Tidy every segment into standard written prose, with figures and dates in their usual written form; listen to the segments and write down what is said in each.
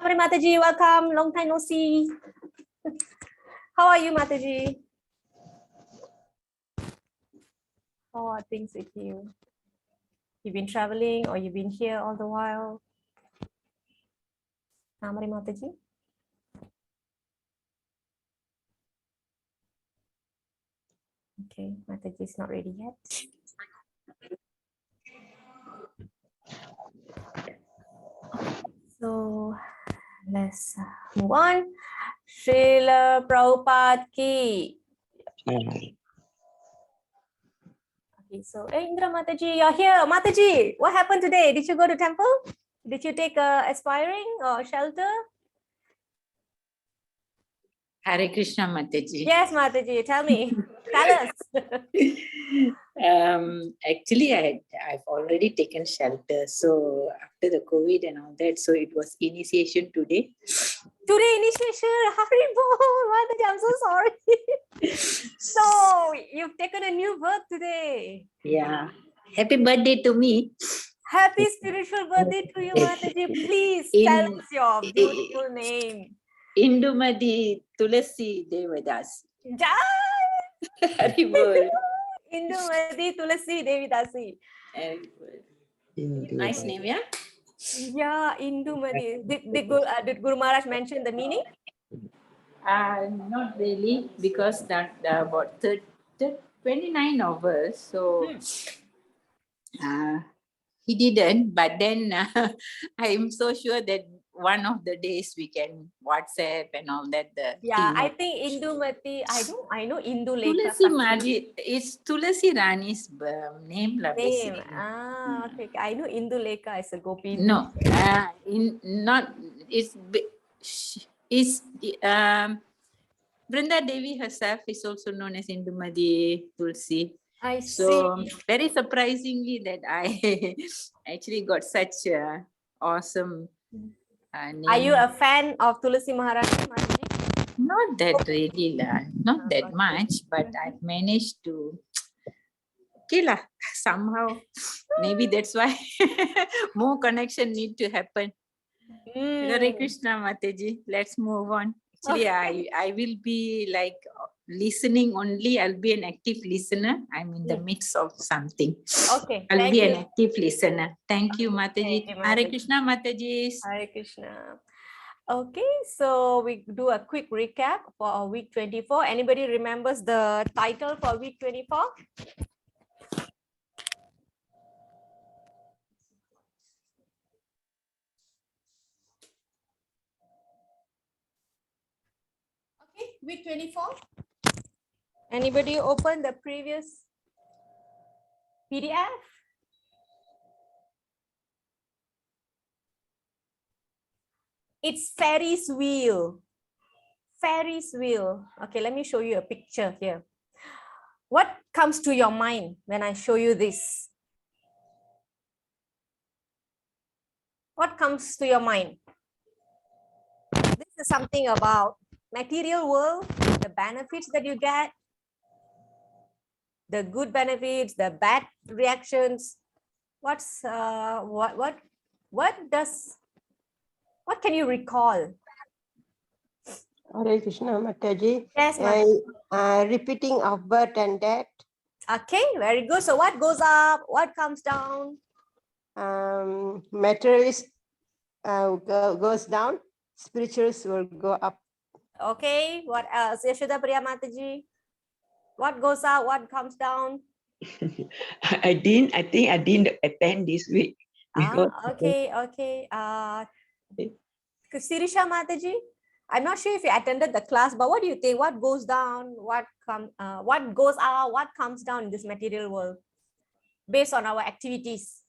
Tamari Mataji, welcome. Long time no see. How are you, Mataji? How are things with you? You've been traveling or you've been here all the while? Tamari Mataji? Okay, Mataji is not ready yet. So let's move on. Srila Prabhupada ki. Okay, so Indra Mataji, you're here. Mataji, what happened today? Did you go to temple? Did you take aspiring or shelter? Hare Krishna, Mataji. Yes, Mataji, tell me. Tell us. Actually, I've already taken shelter. So after the COVID and all that, so it was initiation today. Today initiation, Haribo, Mataji, I'm so sorry. So you've taken a new birth today. Yeah. Happy birthday to me. Happy spiritual birthday to you, Mataji. Please tell us your beautiful name. Indumadi Tulasi Devadas. Jai! Haribol. Indumadi Tulasi Devidasi. Nice name, yeah? Yeah, Indumadi. Did Guru Maharaj mention the meaning? Not really, because that about 29 of us. So he didn't. But then I'm so sure that one of the days we can WhatsApp and all that. Yeah, I think Indumati. I know Induleka. Tulasi Madi, it's Tulasi Rani's name. Name. Okay. I know Induleka is a gopi. No, Brinda Devi herself is also known as Indumadi Tulsi. I So see. very surprisingly that I actually got such a awesome name. Are you a fan of Tulasi Maharaj? Not that really, not that much, but I've managed to. Okay lah, somehow maybe that's why more connection need to happen. Hare Krishna, Mataji. Let's move on. Actually, I will be like listening only. I'll be an active listener. I'm in the midst of something. Okay. I'll be an active listener. Thank you, Mataji. Thank you, Hare Krishna, Mataji. Hare Krishna. Okay, so we do a quick recap for our week 24. Anybody remembers the title for week 24? Okay, week 24. Anybody open the previous PDF? It's Ferris wheel. Ferris wheel. Okay, let me show you a picture here. What comes to your mind when I show you this? What comes to your mind? This is something about material world, the benefits that you get, the good benefits, the bad reactions. What can you recall? Hare Krishna, Mataji. Yes, repeating of birth and death. Okay, very good. So what goes up? What comes down? Materialist goes down. Spirituals will go up. Okay, what else? Yashoda Priya Mataji. What goes up? What comes down? I think I didn't attend this week. Okay. Sirisha Mataji, I'm not sure if you attended the class, but what do you think? What goes down? What goes up? What comes down in this material world based on our activities?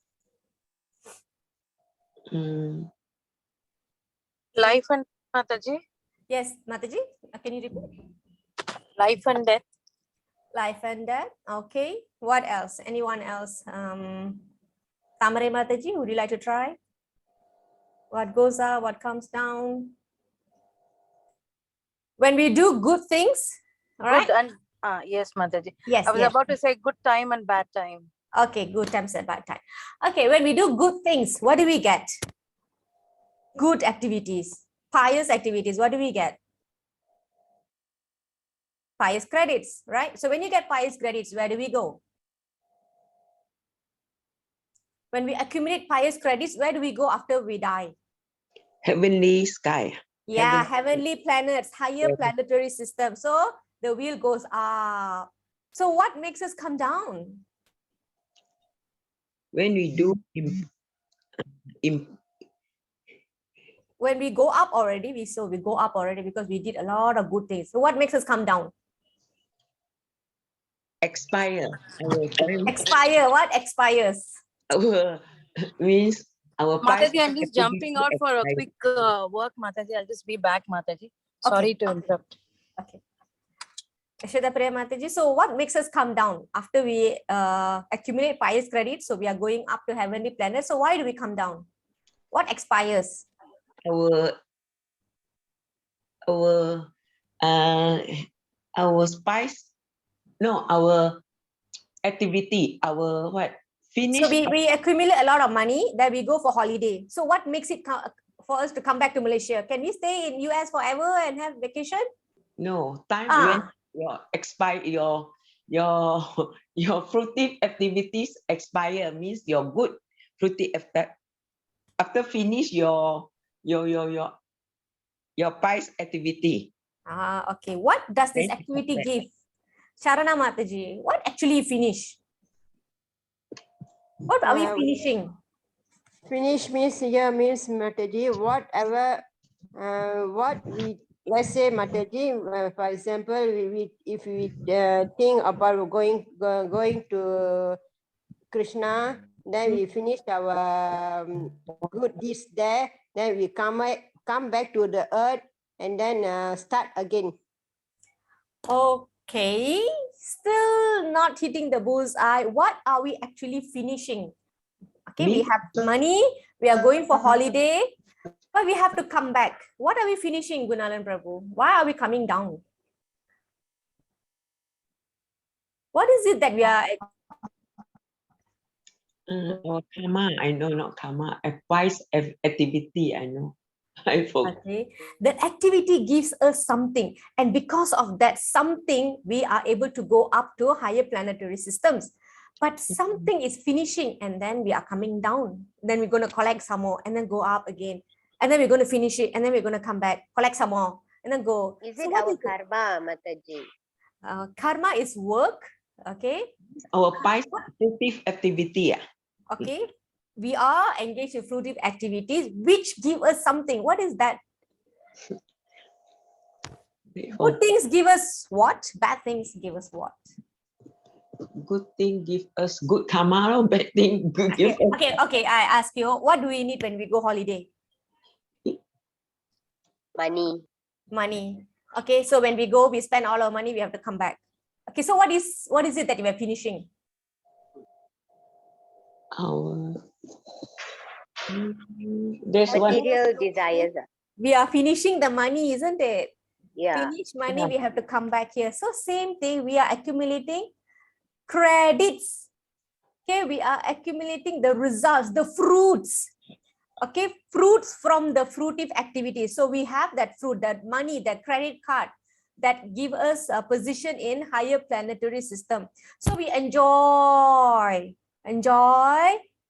Life and Mataji. Yes, Mataji, can you repeat? Life and death. Life and death. Okay. What else? Anyone else? Tamare Mataji, would you like to try? What goes up? What comes down? When we do good things, all right? Good and yes, Mataji. Yes. I was about to say good time and bad time. Okay, good times and bad time. Okay, when we do good things, what do we get? Good activities. pious activities, what do we get? Pious credits, right? So when you get pious credits, where do we go? When we accumulate pious credits, where do we go after we die? Heavenly sky. Yeah, Heaven- heavenly planets, higher Yeah. planetary system. So the wheel goes up. So what makes us come down? When we do When we go up already, we go up already because we did a lot of good things. So what makes us come down? expire our time, Expire. What expires? our means our past Mataji, I'm just jumping out for a expire. quick work, Mataji. I'll just be back, Mataji. Sorry to interrupt. Okay. Ashwata Priya Mataji. So what makes us come down after we accumulate pious credits? So we are going up to heavenly planets. So why do we come down? What expires? our spice, no, our activity, our what, finish. So we accumulate a lot of money, then we go for holiday. So what makes it for us to come back to Malaysia? Can we stay in US forever and have vacation? No, time when your expire, your fruitive activities expire, means your good fruitive effect after finish your pious activity. Okay. What does this Then activity give? Sharana Mataji, what actually finish? What are we finishing? Finish means here means Mataji, whatever, what we, let's say Mataji, for example, if we think about going to Krishna, then we finish our good deeds there, then we come back to the earth and then start again. Okay, still not hitting the bullseye. What are we actually finishing? Okay, we have money, we are going for holiday, but we have to come back. What are we finishing, Gunalan Prabhu? Why are we coming down? What is it that we are? Karma, I know, not karma. Advice activity, I know. I forgot. Okay, that activity gives us something, and because of that something, we are able to go up to higher planetary systems. But something is finishing, and then we are coming down. Then we're going to collect some more, and then go up again, and then we're going to finish it, and then we're going to come back, collect some more, and then go. Is So it what our is it? karma, Mataji? Karma is work. Okay. Our positive activity. Okay. We are engaged in fruitive activities which give us something. What is that? Good things give us what? Bad things give us what? Good thing give us good karma, or bad thing give us Okay. I ask you, what do we need when we go holiday? Money. Money. Okay, so when we go, we spend all our money, we have to come back. Okay, so what is it that we are finishing? our. There's one. Material desires. We are finishing the money, isn't it? Yeah. Finish money, we have to come back here. So same thing, we are accumulating credits. Okay, we are accumulating the results, the fruits. Okay, fruits from the fruitive activities. So we have that fruit, that money, that credit card that give us a position in higher planetary system. So we enjoy,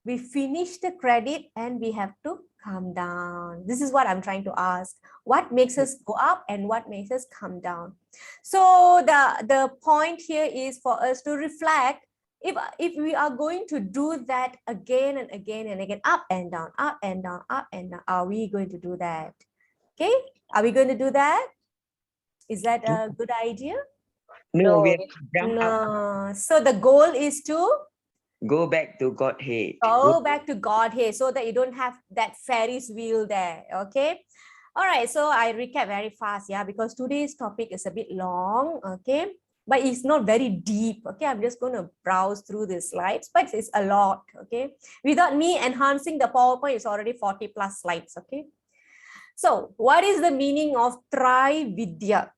we finish the credit and we have to come down. This is what I'm trying to ask. What makes us go up and what makes us come down? So the point here is for us to reflect. If we are going to do that again and again and again, up and down, up and down, up and down, are we going to do that? Okay, are we going to do that? Is that a good idea? No, we have No. to jump up. No. So the goal is to Go back to Godhead. go back to Godhead so that you don't have that Ferris wheel there. Okay. All right. So I recap very fast. Yeah, because today's topic is a bit long. Okay. But it's not very deep. Okay. I'm just going to browse through the slides, but it's a lot. Okay. Without me enhancing the PowerPoint, it's already 40 plus slides. Okay. So what is the meaning of Trividya?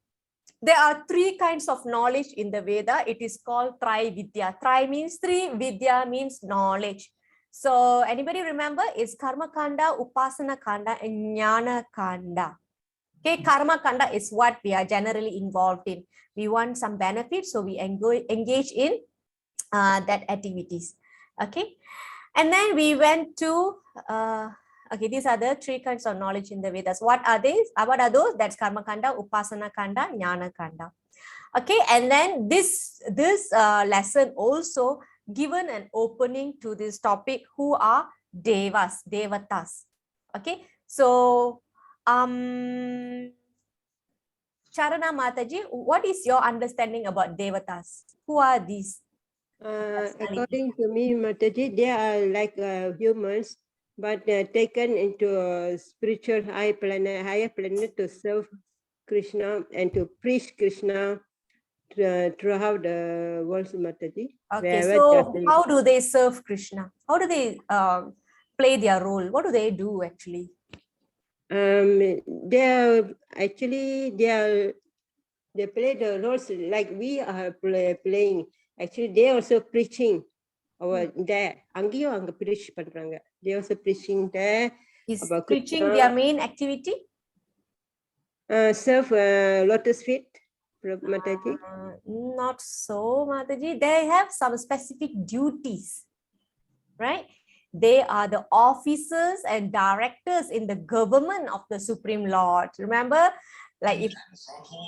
There are three kinds of knowledge in the Veda. It is called Trividya. Tri means three, Vidya means knowledge. So anybody remember? It's Karma Kanda, Upasana Kanda, and Jnana Kanda. Okay, karma kanda is what we are generally involved in. We want some benefit, so we engage in that activities. Okay, and then we went to okay, these are the three kinds of knowledge in the Vedas. What are these? What are those? That's karma kanda, upasana kanda, jnana kanda. Okay, and then this lesson also given an opening to this topic, who are devas, devatas. Okay, so Charana Mataji, what is your understanding about devatas? Who are these? According to me, Mataji, they are like humans, but taken into a spiritual higher planet to serve Krishna and to preach Krishna throughout the world, Mataji. Okay, Wherever so they are. how do they serve Krishna? How do they play their role? What do they do actually? They are actually they play the roles like we are playing. Actually, they also preaching over there. அங்கேயும் அங்க preach பண்றாங்க. They also preaching there. Is about preaching Krishna. their main activity? Serve lotus feet, Mataji. Not so, Mataji. They have some specific duties, right? They are the officers and directors in the government of the Supreme Lord. Remember, like if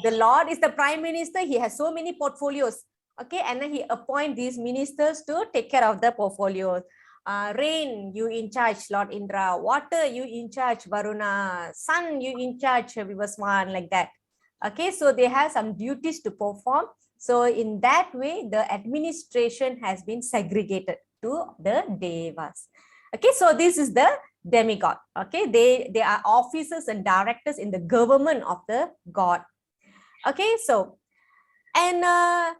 the Lord is the Prime Minister, he has so many portfolios. Okay, and then he appoints these ministers to take care of the portfolios. Rain, you in charge, Lord Indra. Water, you in charge, Varuna. Sun, you in charge, Vivaswan, like that. Okay, so they have some duties to perform. So in that way, the administration has been segregated to the devas. Okay, so this is the demigod. Okay, they are officers and directors in the government of the god. Okay, so and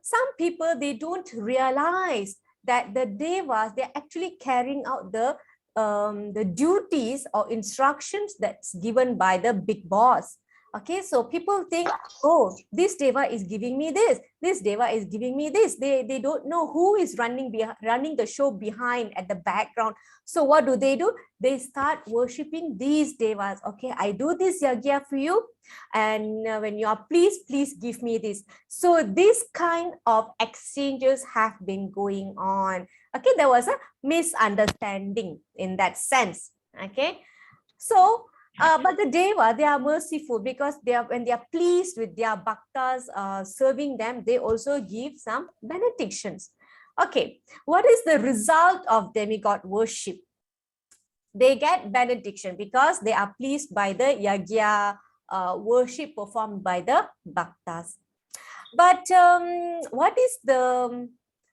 some people, they don't realize that the devas, they're actually carrying out the duties or instructions that's given by the big boss. Okay, so people think, oh, this deva is giving me this deva is giving me this. They don't know who is running the show behind at the background. So what do? They start worshipping these devas. Okay, I do this yagya for you, and when you are pleased, please give me this. So this kind of exchanges have been going on. Okay, there was a misunderstanding in that sense. Okay, so but the deva, they are merciful, because when they are pleased with their bhaktas serving them, they also give some benedictions. Okay, what is the result of demigod worship? They get benediction because they are pleased by the yagya worship performed by the bhaktas. But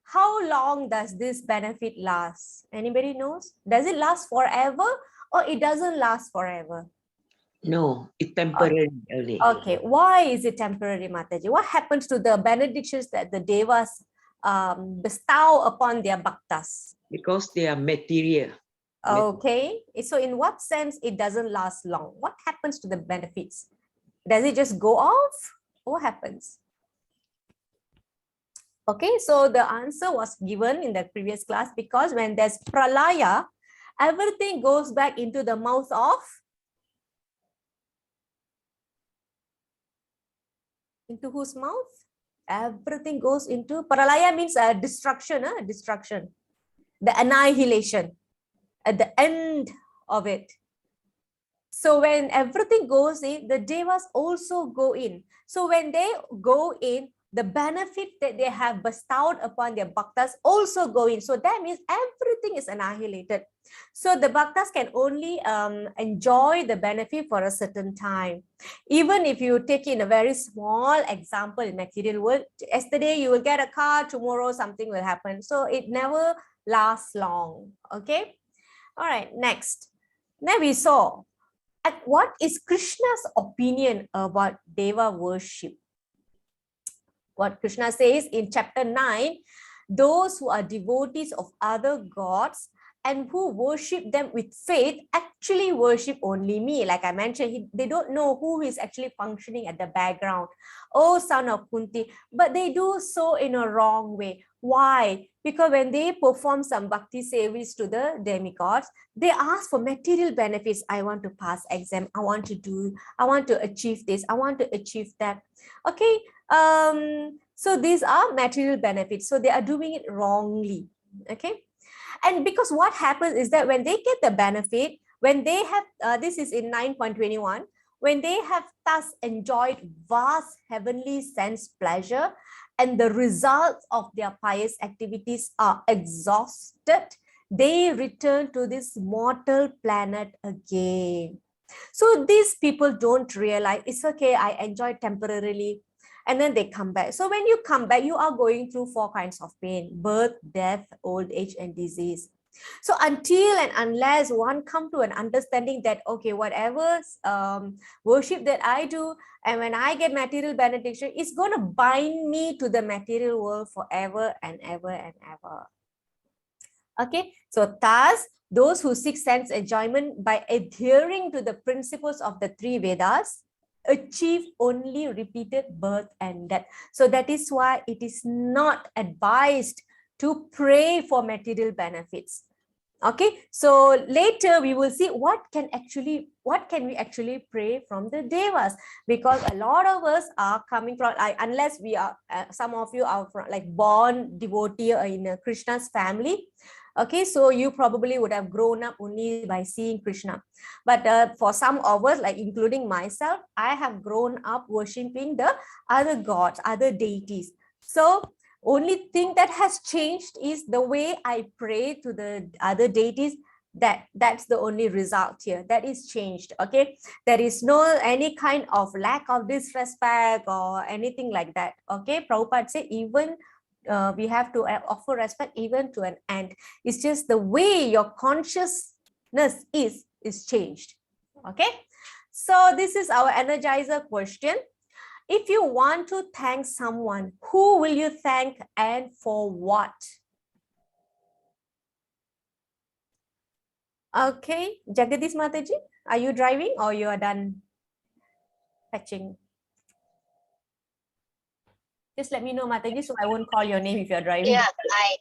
how long does this benefit last? Anybody knows? Does it last forever, or it doesn't last forever? No, it's temporary only. Okay, why is it temporary, Mataji? What happens to the benedictions that the devas bestow upon their bhaktas? Because they are material. Okay, so in what sense it doesn't last long? What happens to the benefits? Does it just go off? What happens? Okay, so the answer was given in the previous class, because when there's pralaya, everything goes back into the mouth of, into whose mouth? Everything goes into, pralaya means destruction, destruction, the annihilation at the end of it. So when everything goes in, the devas also go in. So when they go in, the benefit that they have bestowed upon their bhaktas also go in. So that means everything is annihilated. So the bhaktas can only enjoy the benefit for a certain time. Even if you take in a very small example in material world, yesterday you will get a car, tomorrow something will happen. So it never lasts long. Okay. All right. Next. Now we saw what is Krishna's opinion about deva worship. What Krishna says in chapter 9, those who are devotees of other gods and who worship them with faith actually worship only me. Like I mentioned, they don't know who is actually functioning at the background. Oh, son of Kunti, but they do so in a wrong way. Why? Because when they perform some bhakti service to the demigods, they ask for material benefits. I want to pass exam. I want to achieve this. I want to achieve that. Okay. So these are material benefits. So they are doing it wrongly. Okay. And because what happens is that when they get the benefit, when they have, this is in 9.21, when they have thus enjoyed vast heavenly sense pleasure and the results of their pious activities are exhausted, they return to this mortal planet again. So these people don't realize it's okay, I enjoy temporarily, and then they come back. So when you come back, you are going through 4 kinds of pain: birth, death, old age, and disease. So until and unless one come to an understanding that, okay, whatever worship that I do, and when I get material benediction, it's going to bind me to the material world forever and ever and ever. Okay, so thus, those who seek sense enjoyment by adhering to the principles of the 3 Vedas achieve only repeated birth and death. So that is why it is not advised to pray for material benefits. Okay, so later we will see what can we actually pray from the devas, because a lot of us are coming from, unless we are some of you are from, like, born devotee in Krishna's family. Okay, so you probably would have grown up only by seeing Krishna. But for some of us, like including myself, I have grown up worshipping the other gods, other deities. So only thing that has changed is the way I pray to the other deities. That's the only result here. That is changed. Okay, there is no any kind of lack of disrespect or anything like that. Okay, Prabhupada said even we have to offer respect even to an ant. It's just the way your consciousness is changed. Okay, so this is our energizer question. If you want to thank someone, who will you thank and for what? Okay, Jagadish Mataji, are you driving or you are done fetching? Just let me know, Mataji, so I won't call your name if you're driving. Yeah, I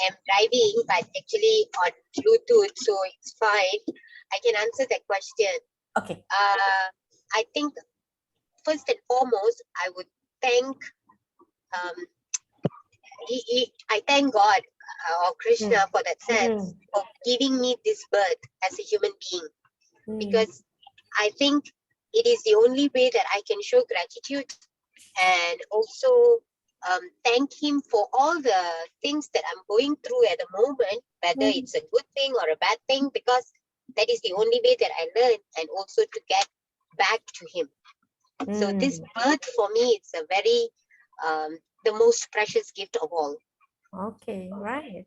am driving, but actually on Bluetooth, so it's fine. I can answer that question. Okay. I think first and foremost, I would thank I thank God or Krishna for that sense of giving me this birth as a human being, because I think it is the only way that I can show gratitude and also thank him for all the things that I'm going through at the moment, whether it's a good thing or a bad thing, because that is the only way that I learn, and also to get back to him. So this birth for me, it's a very the most precious gift of all. Okay, right.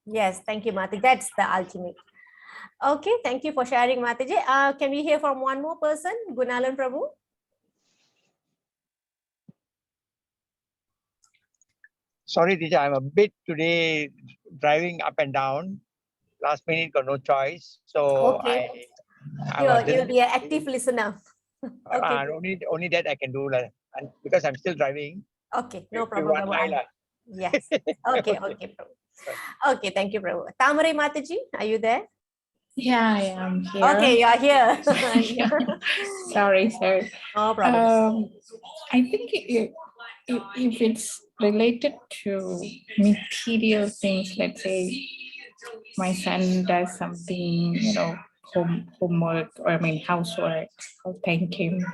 Yes, thank you, Mataji. That's the ultimate. Okay, thank you for sharing, Mataji. Can we hear from one more person, Gunalan Prabhu? Sorry, teacher, I'm a bit today driving up and down. Last minute, got no choice. So Okay. I You'll be an active listener. Okay. Only that I can do, and because I'm still driving. Okay, no with problem. one eye, Yes. Okay, okay, Prabhu. Okay, thank you, Prabhu. Tamare Mataji, are you there? Yeah, I am here. Okay, you are here. Sorry. No problem. I think if it's related to material things, let's say my son does something, homework, or housework, I'll thank him.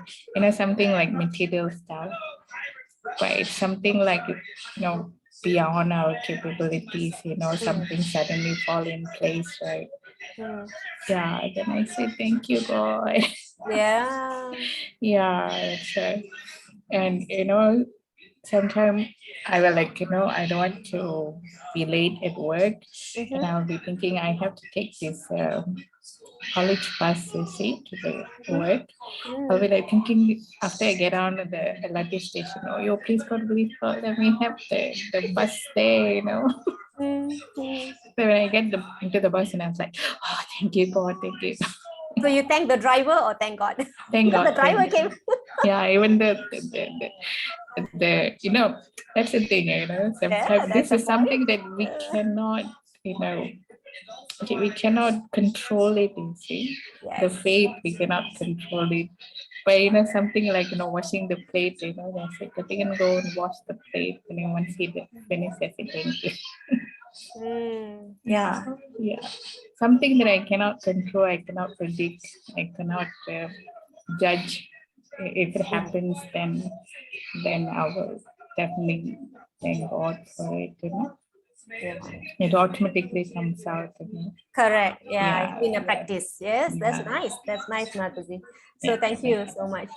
Something like material stuff. But it's something like, beyond our capabilities, something suddenly fall in place, right? Yeah, then I say thank you, God. Yeah. Yeah, that's right. And sometimes I will I don't want to be late at work, and I'll be thinking I have to take this college bus to the work. I'll be thinking after I get on at the LRT station, oh, yo, please God, let me have the bus there, So when I get into the bus, and I was like, oh, thank you, God, thank you. So you thank the driver or thank God? Thank Because God. the driver came. Yeah, even the that's the thing, sometimes that's this the is something that we cannot, okay, we cannot control it, you see. The Yes. faith, we cannot control it. But something like washing the plate, that's it. You can go and wash the plate, and then once you finish, that's it, thank you. Yeah. Yeah, something that I cannot control, I cannot predict, I cannot judge. If it happens, then I will definitely thank God for it. Yeah. It automatically comes out. Correct. Yeah, Yeah, it's been a practice. Yes, that's yeah. nice. That's nice, Mataji. So Yeah, thank you so much.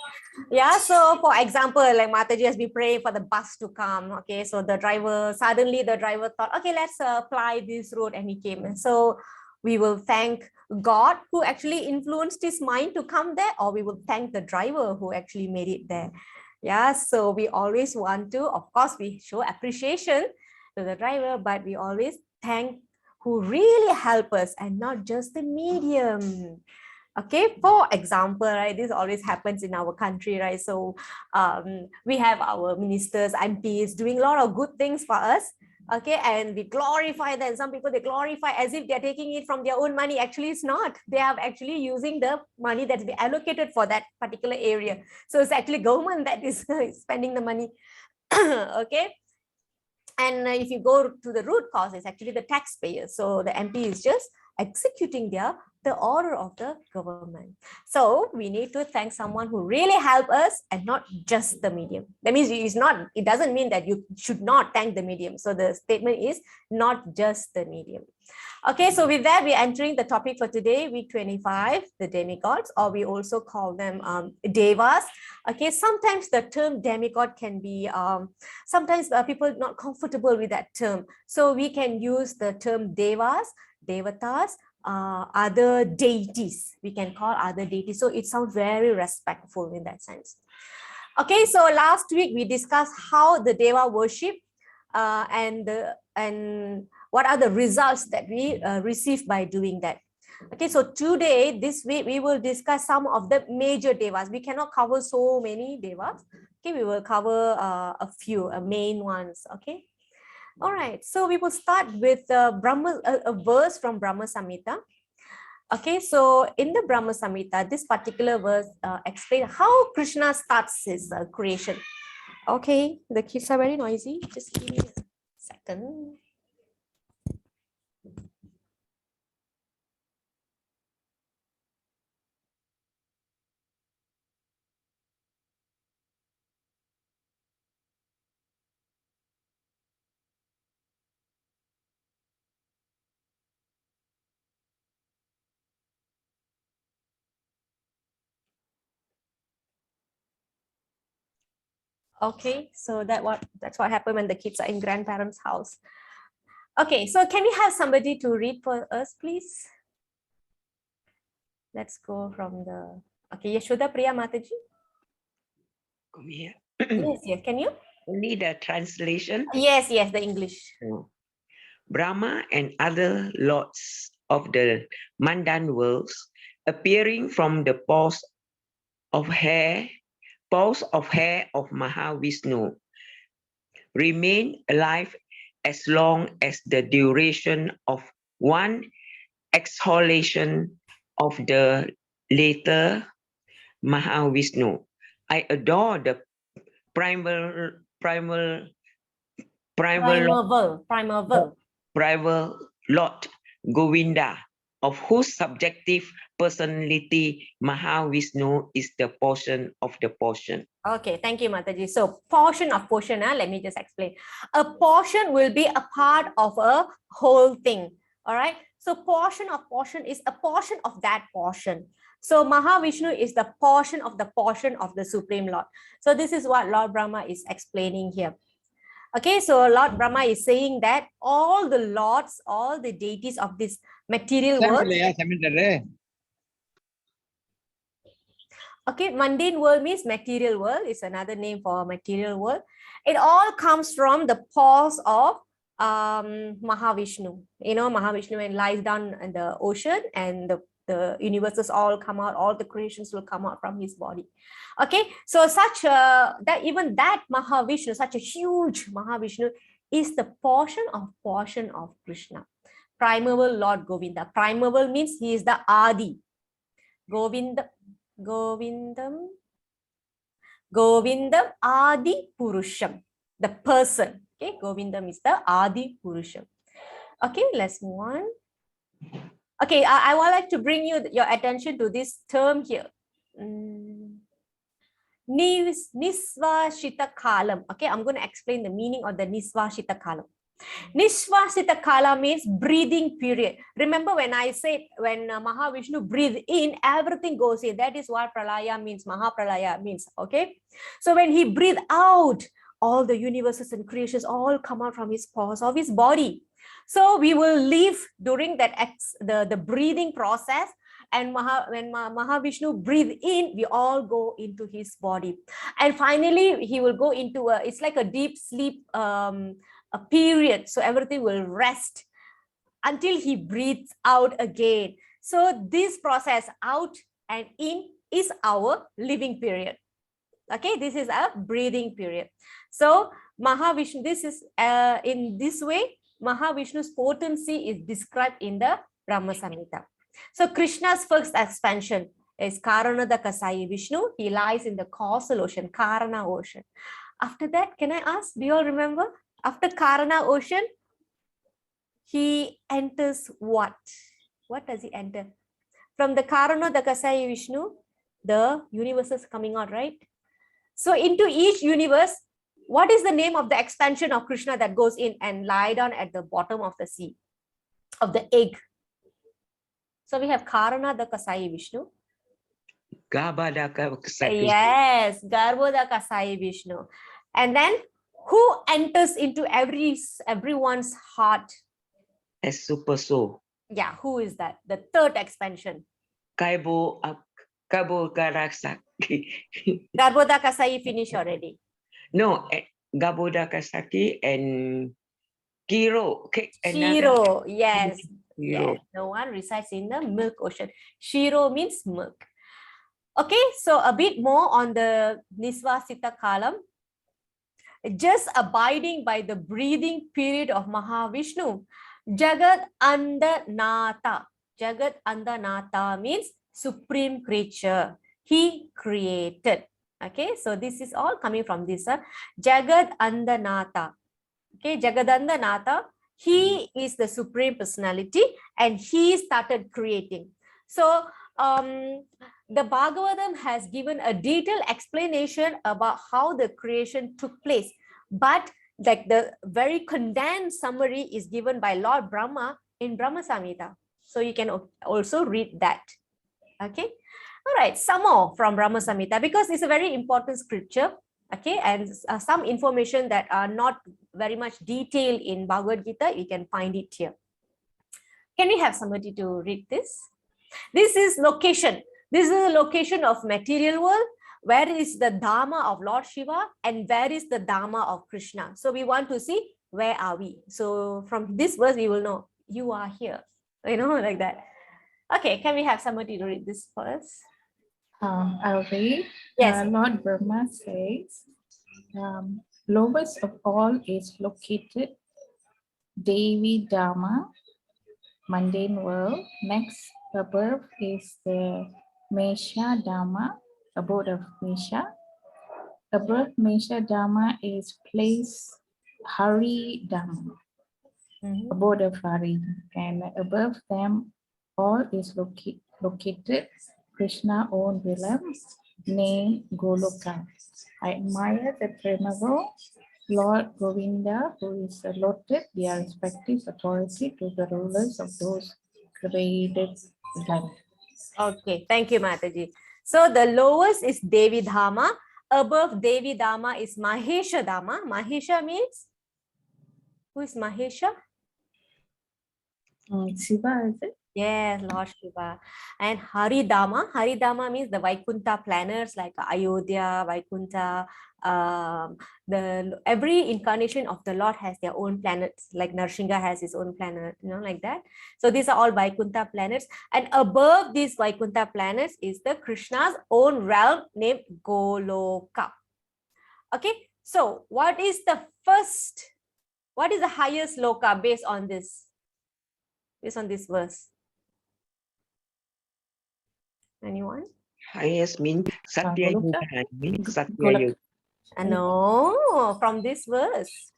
Yeah, so for example, like Mataji has been praying for the bus to come. Okay, so the driver thought, okay, let's apply this road, and he came. And so we will thank God who actually influenced his mind to come there, or we will thank the driver who actually made it there. Yeah, so we always want to, of course, we show appreciation to the driver, but we always thank who really help us and not just the medium. Okay, for example, right, this always happens in our country, right? So we have our ministers, MPs doing a lot of good things for us. Okay, and we glorify them. Some people, they glorify as if they're taking it from their own money. Actually, it's not. They are actually using the money that's been allocated for that particular area. So it's actually government that is spending the money. Okay. And if you go to the root cause, it's actually the taxpayer. So the MP is just executing the order of the government. So we need to thank someone who really help us and not just the medium. That means it doesn't mean that you should not thank the medium. So the statement is not just the medium. Okay, so with that, we're entering the topic for today, week 25, the demigods, or we also call them devas. Okay, sometimes the term demigod can be, sometimes people are not comfortable with that term. So we can use the term devas, devatas, other deities. We can call other deities. So it sounds very respectful in that sense. Okay, so last week we discussed how the deva worship and what are the results that we receive by doing that. Okay, so today, this week, we will discuss some of the major devas. We cannot cover so many devas. Okay, we will cover a few main ones. Okay. All right, so we will start with a verse from Brahma Samhita. Okay, so in the Brahma Samhita, this particular verse explains how Krishna starts his creation. Okay, the kids are very noisy. Just give me a second. Okay, so that's what happened when the kids are in grandparents' house. Okay, so can we have somebody to read for us, please? Let's go from the, okay, Yashoda Priya Mataji. Yeah. Yes, can you? Only the translation. Yes, the English. Brahma and other lords of the mundane worlds, appearing from the paws of hair of Mahavishnu, remain alive as long as the duration of one exhalation of the later Mahavishnu. I adore the primal Lord Govinda, of whose subjective personality Mahavishnu is the portion of the portion. Okay, thank you, Mataji. So portion of portion, let me just explain. A portion will be a part of a whole thing. All right. So portion of portion is a portion of that portion. So Mahavishnu is the portion of the Supreme Lord. So this is what Lord Brahma is explaining here. Okay, so Lord Brahma is saying that all the lords, all the deities of this material world. Okay, mundane world means material world. It's another name for material world. It all comes from the paws of Mahavishnu. You know, Mahavishnu when lies down in the ocean and the universes all come out, all the creations will come out from his body. Okay, so such that even that Mahavishnu, such a huge Mahavishnu, is the portion of Krishna. Primeval Lord Govinda. Primeval means he is the Adi. Govindam Adi Purusham, the person. Okay, Govindam is the Adi Purusham. Okay, let's move on. Okay, I would like to bring your attention to this term here. Nisvashita Kalam. Okay, I'm going to explain the meaning of the Nisvashita Kalam. Nishvasita Kala means breathing period. Remember when I said when Mahavishnu breathe in, everything goes in. That is what Pralaya means, Mahapralaya means. Okay. So when he breathe out, all the universes and creations all come out from his pores of his body. So we will live during that the breathing process. And when Mahavishnu breathe in, we all go into his body. And finally, he will go into it's like a deep sleep a period, so everything will rest until he breathes out again. So this process out and in is our living period. Okay, this is a breathing period. So Mahavishnu, this is in this way Mahavishnu's potency is described in the Brahma Samhita. So Krishna's first expansion is Karanada Kasai Vishnu. He lies in the causal ocean, Karana ocean. After that, can I ask, do you all remember? After Karana ocean, he enters what? What does he enter? From the Karana Dakasai Vishnu, the universe is coming out, right? So into each universe, what is the name of the expansion of Krishna that goes in and lie down at the bottom of the sea, of the egg? So we have Karana Dakasai Vishnu. Yes, Garbhoda Kasai Vishnu. And then who enters into everyone's heart? A super soul. Yeah, who is that? The third expansion. Garbhoda Kasai finish already. No, Garbhoda Kasaki and Kiro. Shiro, yes. Shiro. Yes, the one resides in the milk ocean. Shiro means milk. Okay, so a bit more on the Nisvasita Kalam. Just abiding by the breathing period of Mahavishnu, Jagat Andanata. Jagat Andanata means supreme creature. He created. Okay, so this is all coming from this Jagat Andanata. Okay, Jagadandanata, he is the supreme personality and he started creating. So the Bhagavatam has given a detailed explanation about how the creation took place, but like the very condensed summary is given by Lord Brahma in Brahma Samhita. So you can also read that. Okay. All right. Some more from Brahma Samhita because it's a very important scripture. Okay. And some information that are not very much detailed in Bhagavad Gita, you can find it here. Can we have somebody to read this? This is location. This is the location of material world. Where is the Dharma of Lord Shiva and where is the Dharma of Krishna? So we want to see where are we. So from this verse, we will know you are here. You know, like that. Okay, can we have somebody to read this for us? I'll read. Yes. Lord Brahma says, lowest of all is located Devi Dharma, mundane world. Next above is the Mesha Dharma, abode of Mesha. Above Mesha Dharma is place Hari Dharma, abode of Hari. And above them all is located Krishna own realm, named Goloka. I admire the Primeval Lord Govinda, who is allotted their respective authority to the rulers of those created land. Okay, thank you, Mataji. So the lowest is Devi Dharma. Above Devi Dharma is Mahesha Dharma. Mahesha means? Who is Mahesha? Shiva, is it? Yes, Lord Shiva. And Haridama. Haridama means the Vaikuntha planets like Ayodhya, Vaikuntha, every incarnation of the Lord has their own planets, like Narsingha has his own planet, like that. So these are all Vaikuntha planets, and above these Vaikuntha planets is the Krishna's own realm named Goloka. Okay, so what is the highest loka based on this verse? Anyone? Highest means Satya Goloka. Yuga. Means Satya Golok. Yuga. No, from this verse.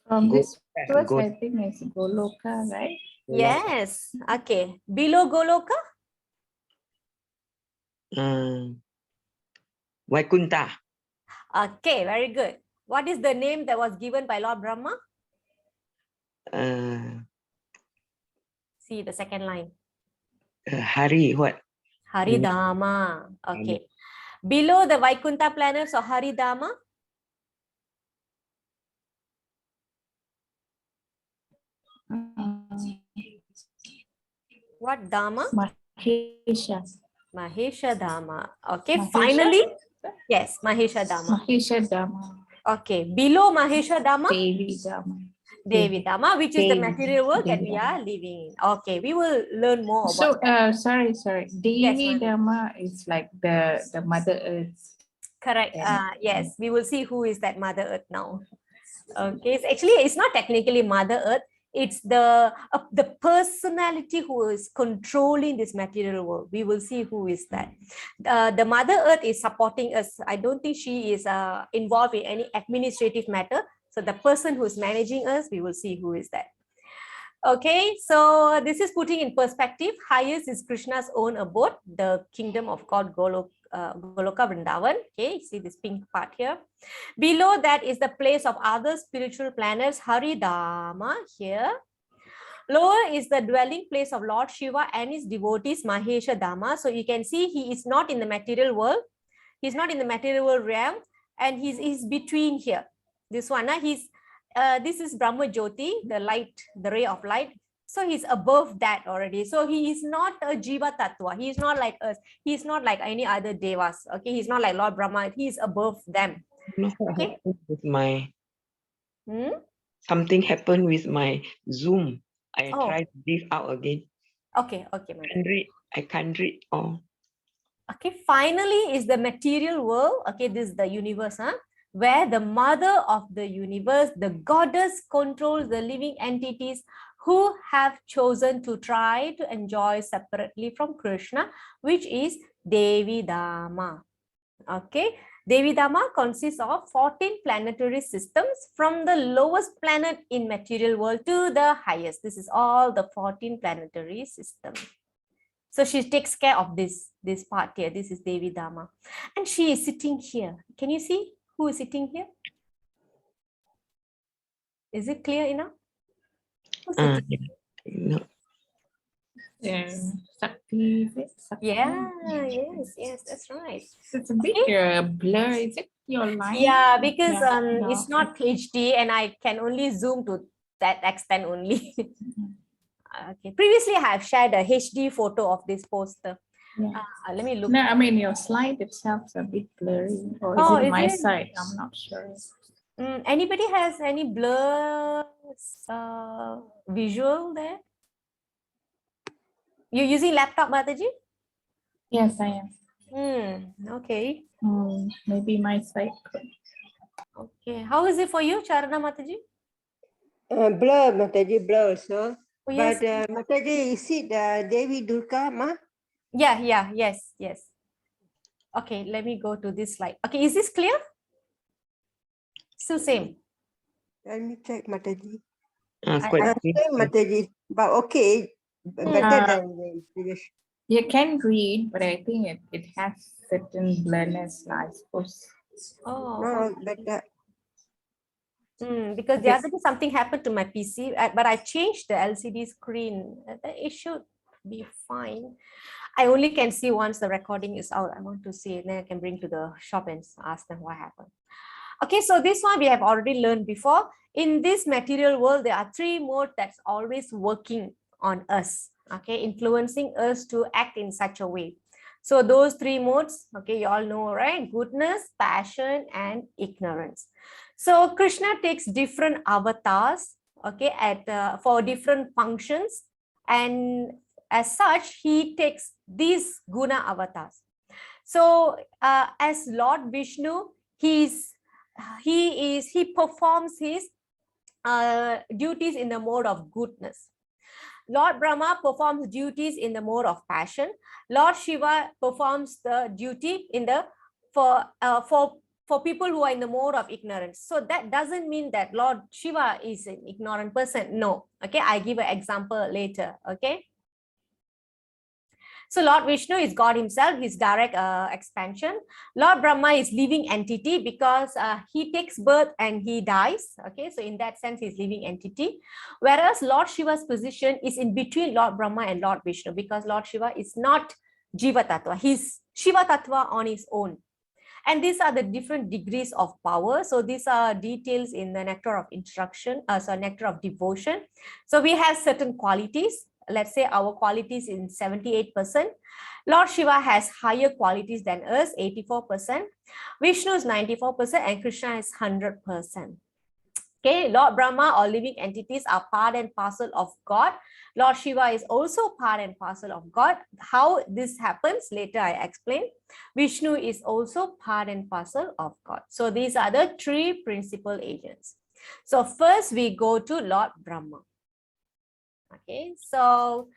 From this verse, Go- I think it's Goloka, right? Yes. Okay. Below Goloka? Vaikuntha. Okay, very good. What is the name that was given by Lord Brahma? See the second line. Hari, what? Haridama. Okay. Below the Vaikuntha planets or Haridama? What Dama? Mahesha. Mahesha Dama. Okay, Mahesha? finally. Yes, Mahesha Dama. Mahesha Dama. Okay, below Mahesha Dama? Devi Dama. Devi Dama, which is the Devi. material world that Devi we Dama. are living in. Okay, we will learn more So, about that. sorry. Devi Madam. Dama is like the Mother Earth. Correct. And- Yes, we will see who is that Mother Earth now. Okay, it's not technically Mother Earth. It's the personality who is controlling this material world. We will see who is that. The Mother Earth is supporting us. I don't think she is involved in any administrative matter. So the person who is managing us, we will see who is that. Okay, so this is putting in perspective. Highest is Krishna's own abode, the kingdom of God, Goloka Vrindavan. Okay, see this pink part here. Below that is the place of other spiritual planets, Haridama here. Lower is the dwelling place of Lord Shiva and his devotees, Mahesha Dama. So you can see he is not in the material world. He's not in the material world realm, and he's between here. This one, this is Brahma Jyoti, the light, the ray of light. So he's above that already. So he is not a Jiva Tattva. He is not like us. He is not like any other devas. Okay, he's not like Lord Brahma. He is above them. Okay. With my Hmm? something happened with my Zoom. I Oh. tried to leave out again. Okay, madam. I can't read all. Okay, finally is the material world. Okay, this is the universe, where the mother of the universe, the goddess, controls the living entities who have chosen to try to enjoy separately from Krishna, which is Devi Dama. Okay, Devi Dama consists of 14 planetary systems from the lowest planet in material world to the highest. This is all the 14 planetary systems. So she takes care of this part here. This is Devi Dama. And she is sitting here. Can you see who is sitting here? Is it clear enough? Who's sitting here? No. Sakti. Yeah, yes, that's right. It's a bit blur. Is it your line? Yeah, because No. it's not HD and I can only zoom to that extent only. Okay. Previously, I have shared a HD photo of this poster. Yeah. Let me look. No, I mean your slide itself is a bit blurry. Or is it is my it? side? I'm not sure. Anybody has any blur visual there? You're using laptop, Mataji? Yes, I am. Okay. Maybe my side. Okay. How is it for you, Charana Mataji? Blur, Mataji, blur also. Oh, yes. But Mataji, is it Devi Durga, ma? Yeah, yes. Okay, let me go to this slide. Okay, is this clear? Still same. Let me check, Mataji. Quite Same, Mataji, but okay, better than the previous. You can read, but I think it has certain blurriness, I suppose. Oh, No, better. because the other day something happened to my PC, but I changed the LCD screen. It should be fine. I only can see once the recording is out. I want to see it, then I can bring to the shop and ask them what happened. Okay, so this one we have already learned before. In this material world, there are three modes that's always working on us, okay, influencing us to act in such a way. So those three modes, okay, you all know, right? Goodness, passion, and ignorance. So Krishna takes different avatars, okay, for different functions, and as such, he takes these guna avatars. So as Lord Vishnu, he performs his duties in the mode of goodness. Lord Brahma performs duties in the mode of passion. Lord Shiva performs the duty in the for people who are in the mode of ignorance. So that doesn't mean that Lord Shiva is an ignorant person. No. Okay, I give an example later. Okay. So Lord Vishnu is God himself, his direct expansion. Lord Brahma is living entity because he takes birth and he dies. Okay, so in that sense, he's living entity. Whereas Lord Shiva's position is in between Lord Brahma and Lord Vishnu because Lord Shiva is not Jiva Tattva. He's Shiva Tattva on his own. And these are the different degrees of power. So these are details in the nectar of instruction, nectar of devotion. So we have certain qualities. Let's say our qualities in 78%. Lord Shiva has higher qualities than us, 84%. Vishnu is 94% and Krishna is 100%. Okay, Lord Brahma or living entities are part and parcel of God. Lord Shiva is also part and parcel of God. How this happens, later I explain. Vishnu is also part and parcel of God. So these are the three principal agents. So first we go to Lord Brahma. Okay, so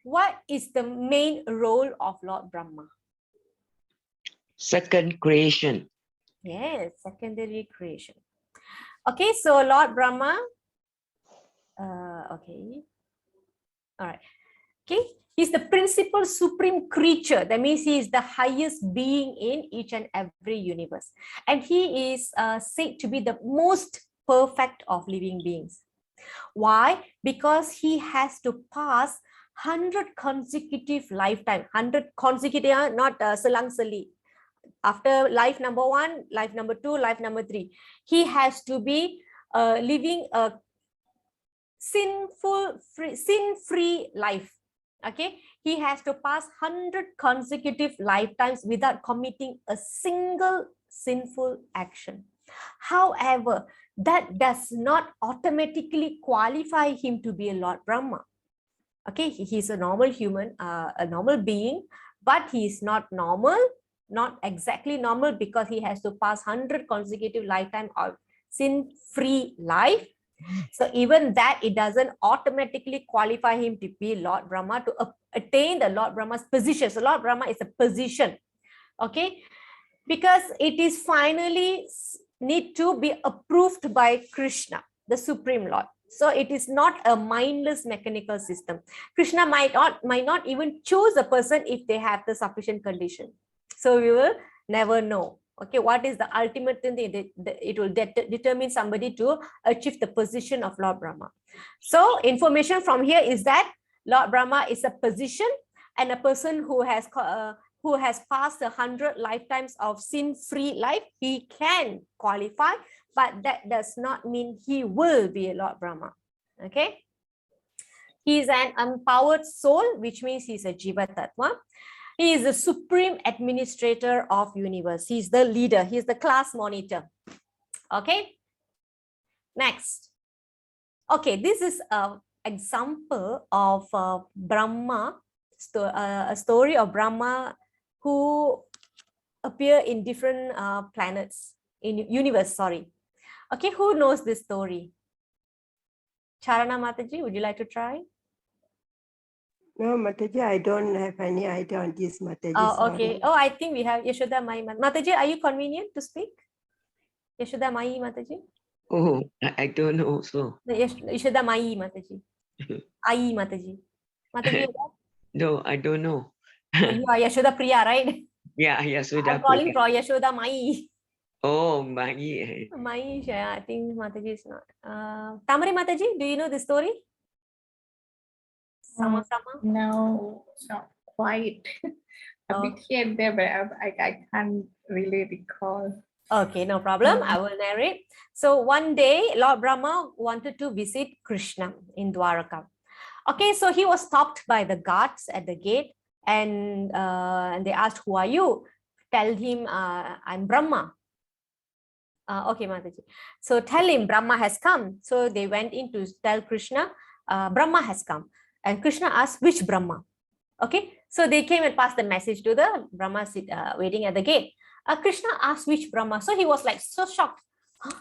what is the main role of Lord Brahma? Second creation. Yes, secondary creation. Okay, so Lord Brahma, okay, all right. Okay, he's the principal supreme creature. That means he is the highest being in each and every universe. And he is said to be the most perfect of living beings. Why? Because he has to pass 100 consecutive lifetime, 100 consecutive, not selang-seli. After life number 1, life number 2, life number 3, he has to be living a sin-free life. Okay, he has to pass 100 consecutive lifetimes without committing a single sinful action. However, that does not automatically qualify him to be a Lord Brahma. Okay, he's a normal human, a normal being, but he is not normal, not exactly normal, because he has to pass 100 consecutive lifetime of sin-free life. So even that, it doesn't automatically qualify him to be Lord Brahma, to attain the Lord Brahma's position. So Lord Brahma is a position, okay, because it is finally need to be approved by Krishna, the Supreme Lord. So it is not a mindless mechanical system. Krishna might not even choose a person if they have the sufficient condition. So we will never know. Okay, what is the ultimate thing? It will determine somebody to achieve the position of Lord Brahma. So information from here is that Lord Brahma is a position, and a person who has passed 100 lifetimes of sin-free life, he can qualify, but that does not mean he will be a Lord Brahma. Okay, he is an empowered soul, which means he's a Jiva Tattva. He is the supreme administrator of universe. He's the leader. He's the class monitor. Okay. Next. Okay, this is an example of Brahma, a story of Brahma who appear in different planets, in universe, sorry. Okay, who knows this story? Charana Mataji, would you like to try? No, Mataji, I don't have any idea on this, Mataji. Oh, okay. Sorry. Oh, I think we have Yashoda Mai. Mataji, are you convenient to speak? Yashoda Mai Mataji? Oh, I don't know also. Yashoda Mai Mataji. Ai Mataji. Mataji, No, I don't know. you are Yashoda Priya, right? Yeah, Yashoda I'm calling Priya. for Yashoda Mai. Oh, Magi. Mai, I think Mataji is not. Tamari Mataji, do you know the story? Sama-sama? No, not quite. A bit here and there, but I can't really recall. Okay, no problem. I will narrate. So one day, Lord Brahma wanted to visit Krishna in Dwaraka. Okay, so he was stopped by the guards at the gate. and they asked, who are you? Tell him, I'm Brahma. Okay, Mataji. So tell him Brahma has come. So they went in to tell Krishna, Brahma has come. And Krishna asked, which Brahma? Okay, so they came and passed the message to the Brahma waiting at the gate. Krishna asked, which Brahma? So he was like so shocked. Huh?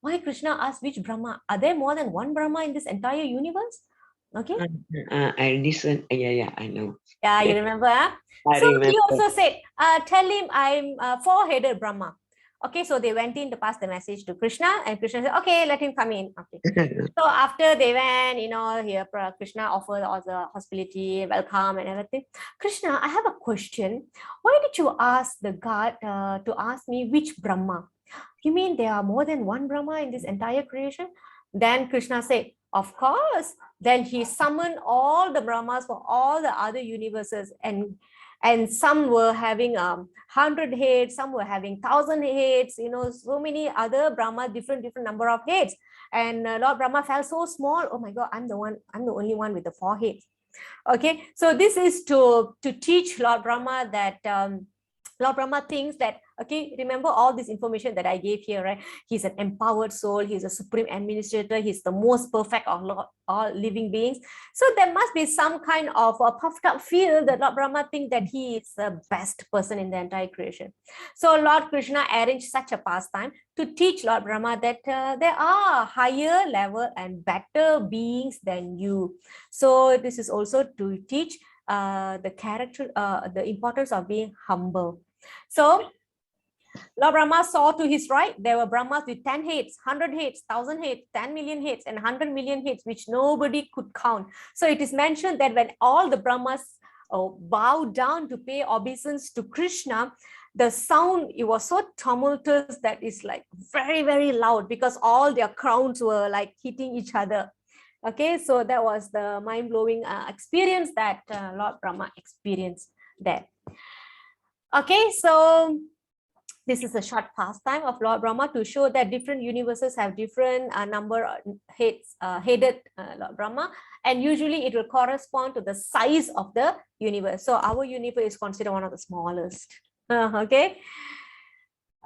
Why Krishna asked which Brahma? Are there more than one Brahma in this entire universe? Okay. I listen. Yeah, I know. Yeah, you remember? Huh? I So remember. he also said, tell him I'm four-headed Brahma. Okay, so they went in to pass the message to Krishna, and Krishna said, okay, let him come in. Okay. So after they went, here Krishna offered all the hospitality, welcome and everything. Krishna, I have a question. Why did you ask the god to ask me which Brahma? You mean there are more than one Brahma in this entire creation? Then Krishna said, of course. Then he summoned all the Brahmas for all the other universes, and some were having 100 heads, some were having 1,000 heads, so many other Brahma, different number of heads. And Lord Brahma felt so small. Oh my God, I'm the only one with the 4 heads. Okay, so this is to teach Lord Brahma that Lord Brahma thinks that, okay, remember all this information that I gave here, right? He's an empowered soul. He's a supreme administrator. He's the most perfect of all living beings. So there must be some kind of a puffed up feel that Lord Brahma thinks that he is the best person in the entire creation. So Lord Krishna arranged such a pastime to teach Lord Brahma that there are higher level and better beings than you. So this is also to teach the importance of being humble. So Lord Brahma saw to his right, there were Brahmas with 10 heads, 100 heads, 1,000 heads, 10 million heads, and 100 million heads, which nobody could count. So it is mentioned that when all the Brahmas bowed down to pay obeisance to Krishna, the sound, it was so tumultuous that it's like very, very loud, because all their crowns were like hitting each other. Okay, so that was the mind-blowing experience that Lord Brahma experienced there. Okay, so this is a short pastime of Lord Brahma to show that different universes have different number of headed Lord Brahma, and usually it will correspond to the size of the universe. So our universe is considered one of the smallest. Okay.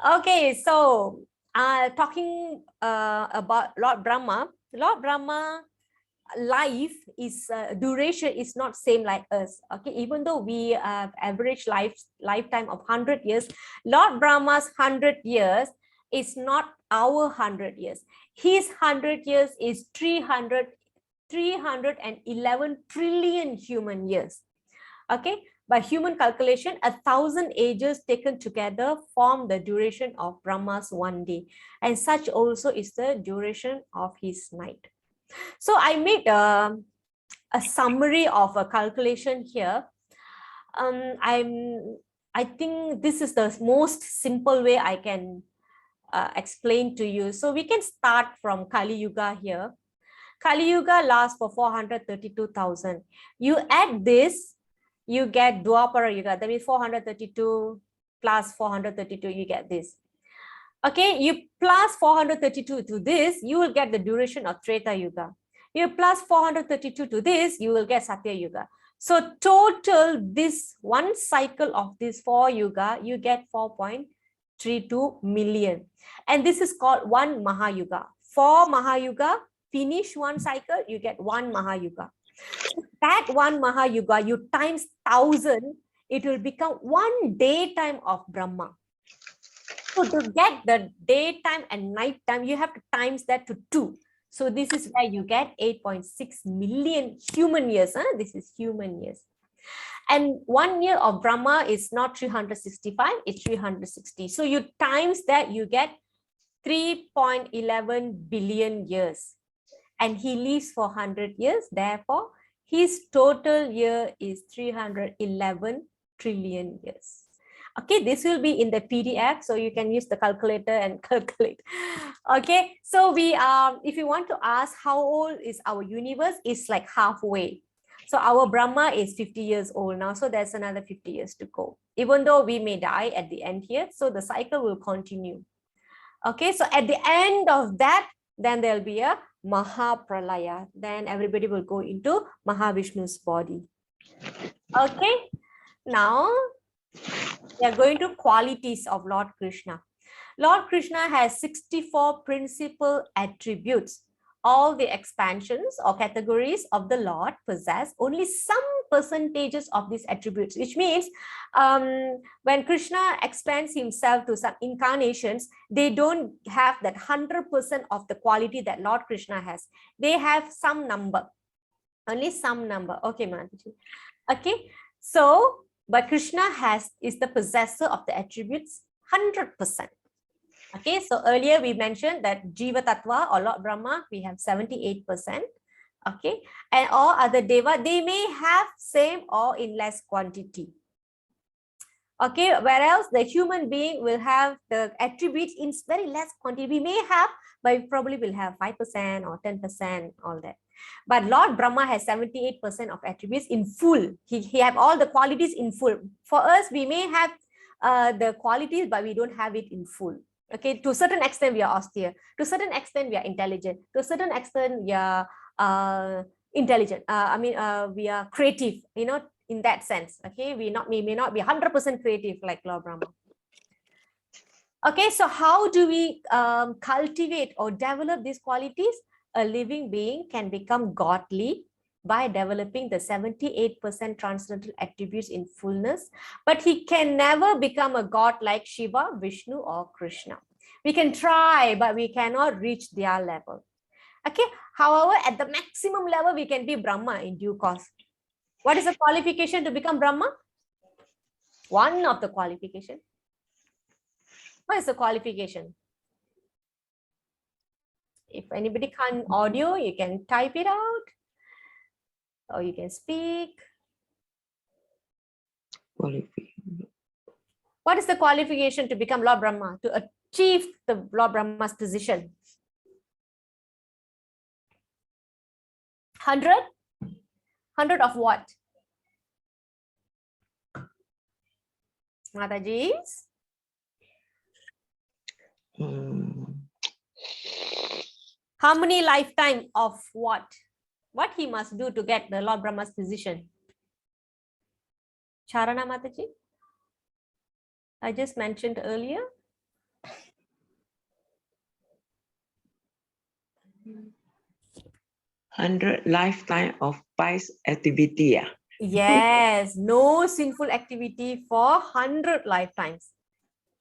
Okay, so talking about Lord Brahma life is duration is not same like us. Okay, even though we have average lifetime of 100 years, Lord Brahma's 100 years is not our 100 years. His 100 years is 311 trillion human years. Okay, by human calculation, 1,000 ages taken together form the duration of Brahma's one day, and such also is the duration of his night. So I made a summary of a calculation here. I think this is the most simple way I can explain to you. So we can start from Kali Yuga here. Kali Yuga lasts for 432,000. You add this, you get Dwapara Yuga. That means 432 plus 432, you get this. Okay, you plus 432 to this, you will get the duration of Treta Yuga. You plus 432 to this, you will get Satya Yuga. So total, this one cycle of this 4 Yuga, you get 4.32 million. And this is called one Mahayuga. 4 Mahayuga, finish one cycle, you get one Mahayuga. That one Mahayuga, you times 1,000, it will become one daytime of Brahma. So to get the daytime and nighttime, you have to times that to 2. So this is where you get 8.6 million human years. This is human years. And 1 year of Brahma is not 365, it's 360. So you times that, you get 3.11 billion years. And he lives for 100 years. Therefore, his total year is 311 trillion years. Okay, this will be in the PDF, so you can use the calculator and calculate. Okay, so we if you want to ask how old is our universe, it's like halfway. So our Brahma is 50 years old now, so there's another 50 years to go. Even though we may die at the end here, so the cycle will continue. Okay, so at the end of that, then there'll be a Mahapralaya. Then everybody will go into Mahavishnu's body. Okay. Now we are going to qualities of Lord Krishna. Lord Krishna has 64 principal attributes. All the expansions or categories of the Lord possess only some percentages of these attributes, which means when Krishna expands himself to some incarnations, they don't have that 100% of the quality that Lord Krishna has. They have some number, only some number. Okay, Mataji. Okay, so but Krishna is the possessor of the attributes 100%. Okay, so earlier we mentioned that Jiva Tattva or Lord Brahma, we have 78%. Okay, and all other Deva, they may have same or in less quantity. Okay, whereas the human being will have the attributes in very less quantity. We may have, but we probably will have 5% or 10%, all that. But Lord Brahma has 78% of attributes in full. He have all the qualities in full. For us, we may have the qualities, but we don't have it in full. Okay, to a certain extent, we are austere. To a certain extent, we are intelligent. To a certain extent, we are intelligent. We are creative, you know, in that sense. Okay, we may not be 100% creative like Lord Brahma. Okay, so how do we cultivate or develop these qualities? A living being can become godly by developing the 78% transcendental attributes in fullness, but he can never become a god like Shiva, Vishnu, or Krishna. We can try, but we cannot reach their level. Okay, however, at the maximum level, we can be Brahma in due course. What is the qualification to become Brahma? One of the qualifications. What is the qualification? If anybody can't audio, you can type it out or you can speak. What is the qualification to become Lord Brahma, to achieve the Lord Brahma's position? 100? 100 of what? Mataji's? How many lifetime of what? What he must do to get the Lord Brahma's position? Charana Mataji? I just mentioned earlier. 100 lifetime of pious activity. Yes, no sinful activity for 100 lifetimes.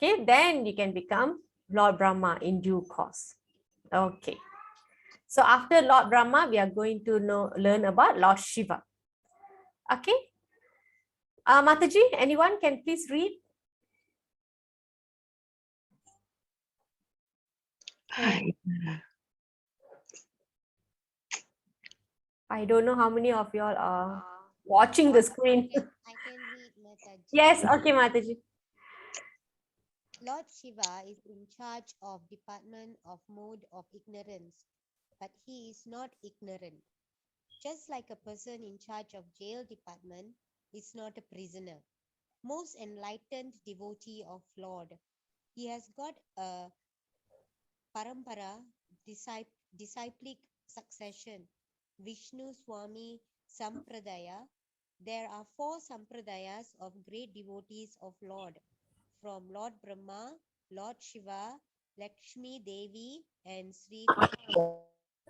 Okay, then you can become Lord Brahma in due course. Okay. So after Lord Brahma, we are going to learn about Lord Shiva. Okay. Mataji, anyone can please read? I don't know how many of you all are watching the screen. I can read, Mataji. Yes, okay, Mataji. Lord Shiva is in charge of Department of Mode of Ignorance, but he is not ignorant. Just like a person in charge of jail department is not a prisoner. Most enlightened devotee of Lord. He has got a parampara, disciplic succession, Vishnu Swami Sampradaya. There are 4 Sampradayas of great devotees of Lord, from Lord Brahma, Lord Shiva, Lakshmi Devi, and Sri Vishnu.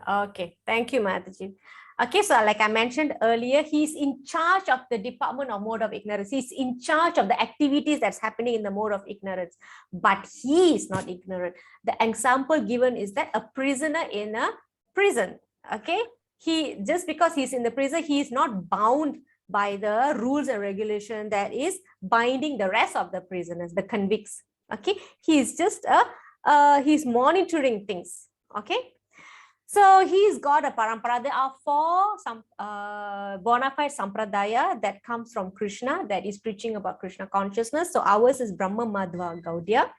Okay, thank you, Mataji. Okay, so like I mentioned earlier, he's in charge of the Department of Mode of Ignorance. He's in charge of the activities that's happening in the mode of ignorance, but he is not ignorant. The example given is that a prisoner in a prison. Okay, just because he's in the prison, he is not bound by the rules and regulation that is binding the rest of the prisoners, the convicts. Okay, he's just he's monitoring things. Okay. So he's got a parampara. There are 4 bona fide sampradaya that comes from Krishna, that is preaching about Krishna consciousness. So ours is Brahma Madhva Gaudiya.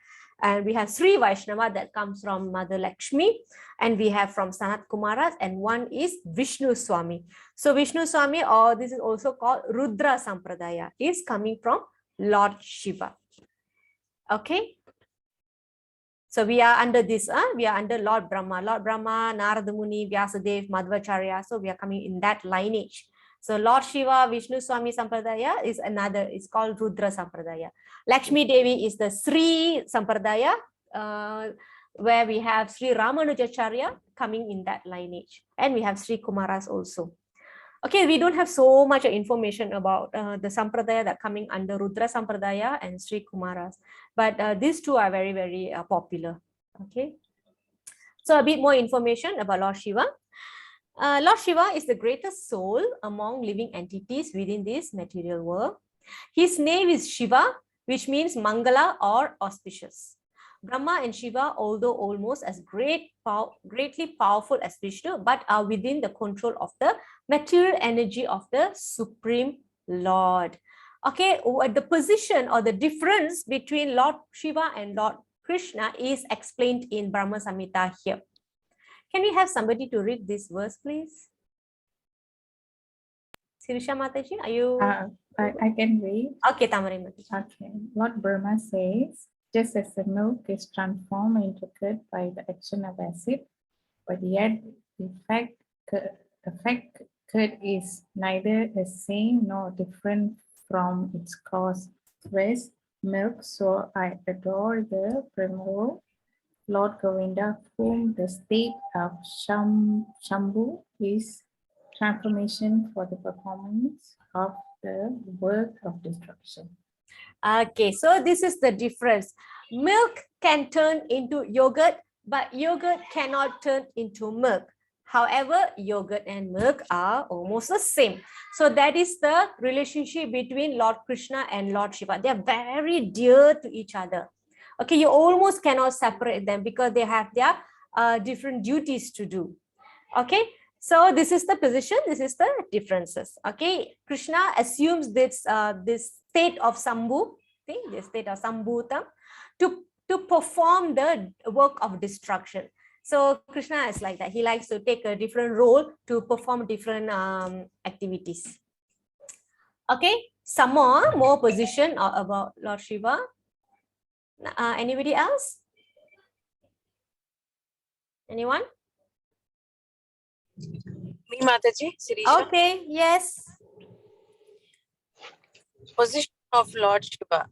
And we have Sri Vaishnava that comes from Mother Lakshmi. And we have from Sanat Kumaras. And one is Vishnu Swami. So Vishnu Swami, or this is also called Rudra Sampradaya, is coming from Lord Shiva. Okay. So we are under this, we are under Lord Brahma, Narada Muni, Vyasadeva, Madhvacharya. So we are coming in that lineage. So Lord Shiva, Vishnu Swami Sampradaya is another, it's called Rudra Sampradaya. Lakshmi Devi is the Sri Sampradaya, where we have Sri Ramanujacharya coming in that lineage. And we have Sri Kumaras also. Okay, we don't have so much information about the Sampradaya that coming under Rudra Sampradaya and Sri Kumaras. But these two are very, very popular. Okay. So a bit more information about Lord Shiva. Lord Shiva is the greatest soul among living entities within this material world. His name is Shiva, which means Mangala or auspicious. Brahma and Shiva, although almost as greatly powerful as Vishnu, but are within the control of the material energy of the Supreme Lord. Okay, the position or the difference between Lord Shiva and Lord Krishna is explained in Brahma Samhita here. Can we have somebody to read this verse, please? Sirisha Mataji, are you? I can read. Okay, Tamari Mataji. Okay. Lord Brahma says, just as the milk is transformed into curd by the action of acid, but yet the fact curd is neither the same nor different from its cause. Whereas milk, so I adore the primordial Lord Govinda, whom the state of Shambhu is transformation for the performance of the work of destruction. Okay, so this is the difference. Milk can turn into yogurt, but yogurt cannot turn into milk. However, yogurt and milk are almost the same. So that is the relationship between Lord Krishna and Lord Shiva. They are very dear to each other. Okay, you almost cannot separate them because they have their different duties to do. Okay, so this is the position, this is the differences. Okay, Krishna assumes this state of Sambhu, okay, the state of Sambhutam, to perform the work of destruction. So Krishna is like that. He likes to take a different role to perform different activities. Okay, some more position about Lord Shiva. Anybody else? Anyone? Me, Mataji, Sirisha. Okay, yes. Position of Lord Shiva.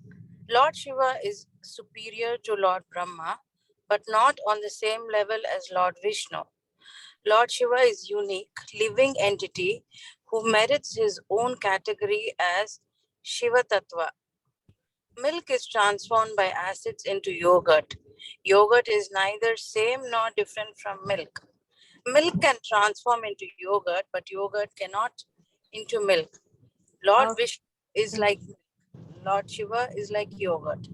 Lord Shiva is superior to Lord Brahma, but not on the same level as Lord Vishnu. Lord Shiva is unique, living entity who merits his own category as Shiva Tattva. Milk is transformed by acids into yogurt. Yogurt is neither same nor different from milk. Milk can transform into yogurt, but yogurt cannot into milk. Lord Vishnu is like milk. Lord Shiva is like yogurt.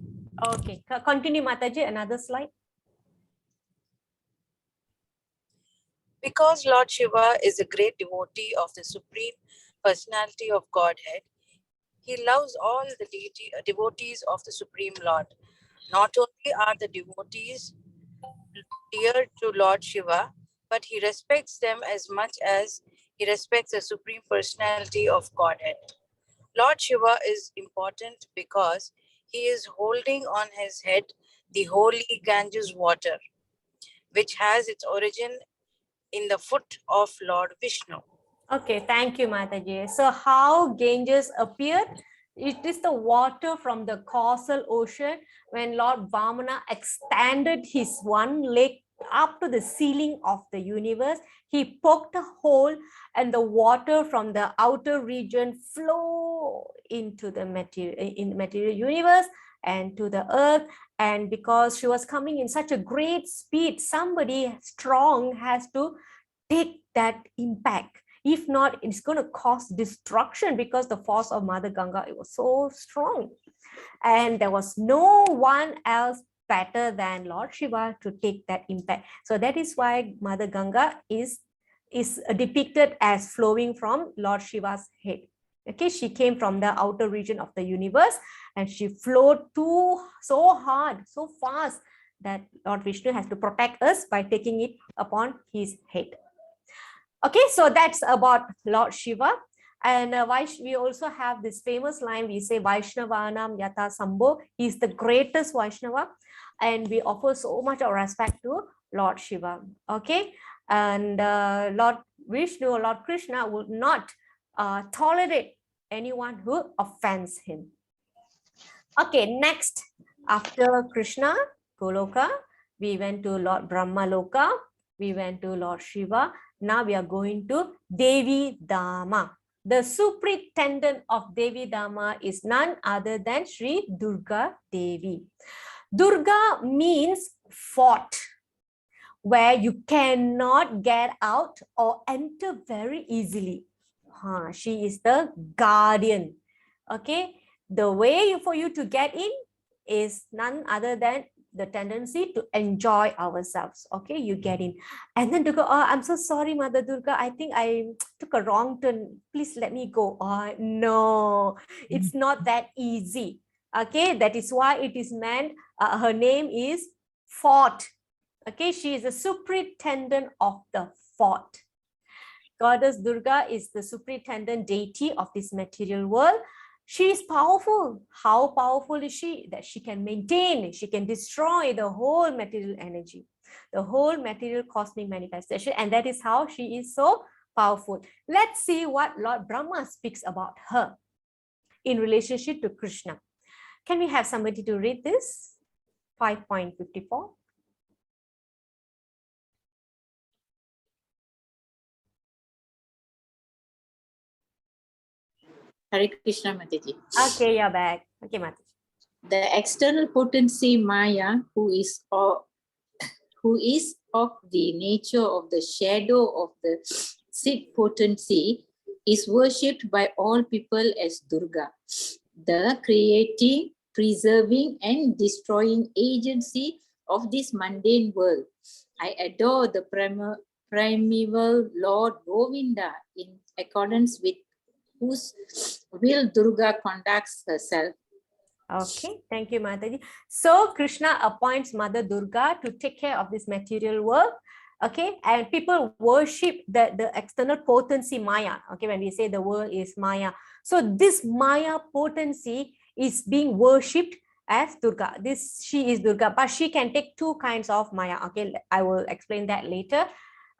Okay, continue Mataji, another slide. Because Lord Shiva is a great devotee of the Supreme Personality of Godhead, he loves all the devotees of the Supreme Lord. Not only are the devotees dear to Lord Shiva, but he respects them as much as he respects the Supreme Personality of Godhead. Lord Shiva is important because he is holding on his head the holy Ganges water, which has its origin in the foot of Lord Vishnu. Okay, thank you, Mataji. So how Ganges appeared? It is the water from the causal ocean when Lord Vamana extended his one leg up to the ceiling of the universe. He poked a hole and the water from the outer region flowed into the material universe and to the earth. And because she was coming in such a great speed, somebody strong has to take that impact. If not, it's going to cause destruction because the force of Mother Ganga, it was so strong. And there was no one else better than Lord Shiva to take that impact. So that is why Mother Ganga is depicted as flowing from Lord Shiva's head. Okay, she came from the outer region of the universe and she flowed so hard, so fast that Lord Vishnu has to protect us by taking it upon his head. Okay, so that's about Lord Shiva. And we also have this famous line, we say Vaishnavanam Yata Sambho. He's the greatest Vaishnava. And we offer so much of respect to Lord Shiva. Okay, and Lord Vishnu, Lord Krishna would not tolerate anyone who offends him. Okay, next, after Krishna, Goloka, we went to Lord Brahma Loka, we went to Lord Shiva. Now we are going to Devi Dama. The superintendent of Devi Dama is none other than Sri Durga Devi. Durga means fort, where you cannot get out or enter very easily. She is the guardian. Okay, the way for you to get in is none other than the tendency to enjoy ourselves. Okay, you get in, and then Durga, oh, I'm so sorry, Mother Durga, I think I took a wrong turn, please let me go. Oh, no, it's not that easy. Okay, that is why it is meant, her name is fort. Okay, she is a superintendent of the fort. Goddess Durga is the superintendent deity of this material world. She is powerful. How powerful is she? That she can maintain, she can destroy the whole material energy, the whole material cosmic manifestation, and that is how she is so powerful. Let's see what Lord Brahma speaks about her in relationship to Krishna. Can we have somebody to read this? 5.54. Hare Krishna, Mataji. Okay, you're back. Okay, Mataji. The external potency Maya, who is of the nature of the shadow of the Sid potency, is worshipped by all people as Durga, the creating, preserving, and destroying agency of this mundane world. I adore the primeval Lord Govinda, in accordance with whose will Durga conducts herself. Okay, thank you, Mataji. So Krishna appoints Mother Durga to take care of this material world. Okay, and people worship the external potency Maya. Okay, when we say the world is Maya, so this Maya potency is being worshipped as Durga. She is Durga, but she can take two kinds of Maya. Okay, I will explain that later.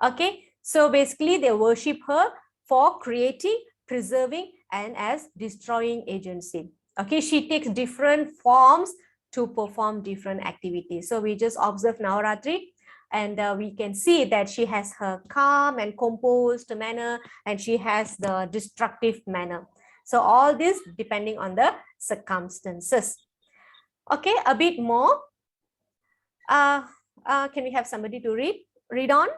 Okay, so basically they worship her for creating, preserving, and as destroying agency. Okay, she takes different forms to perform different activities. So we just observe Navaratri, and we can see that she has her calm and composed manner, and she has the destructive manner. So all this depending on the circumstances. Okay, a bit more. Can we have somebody to read on?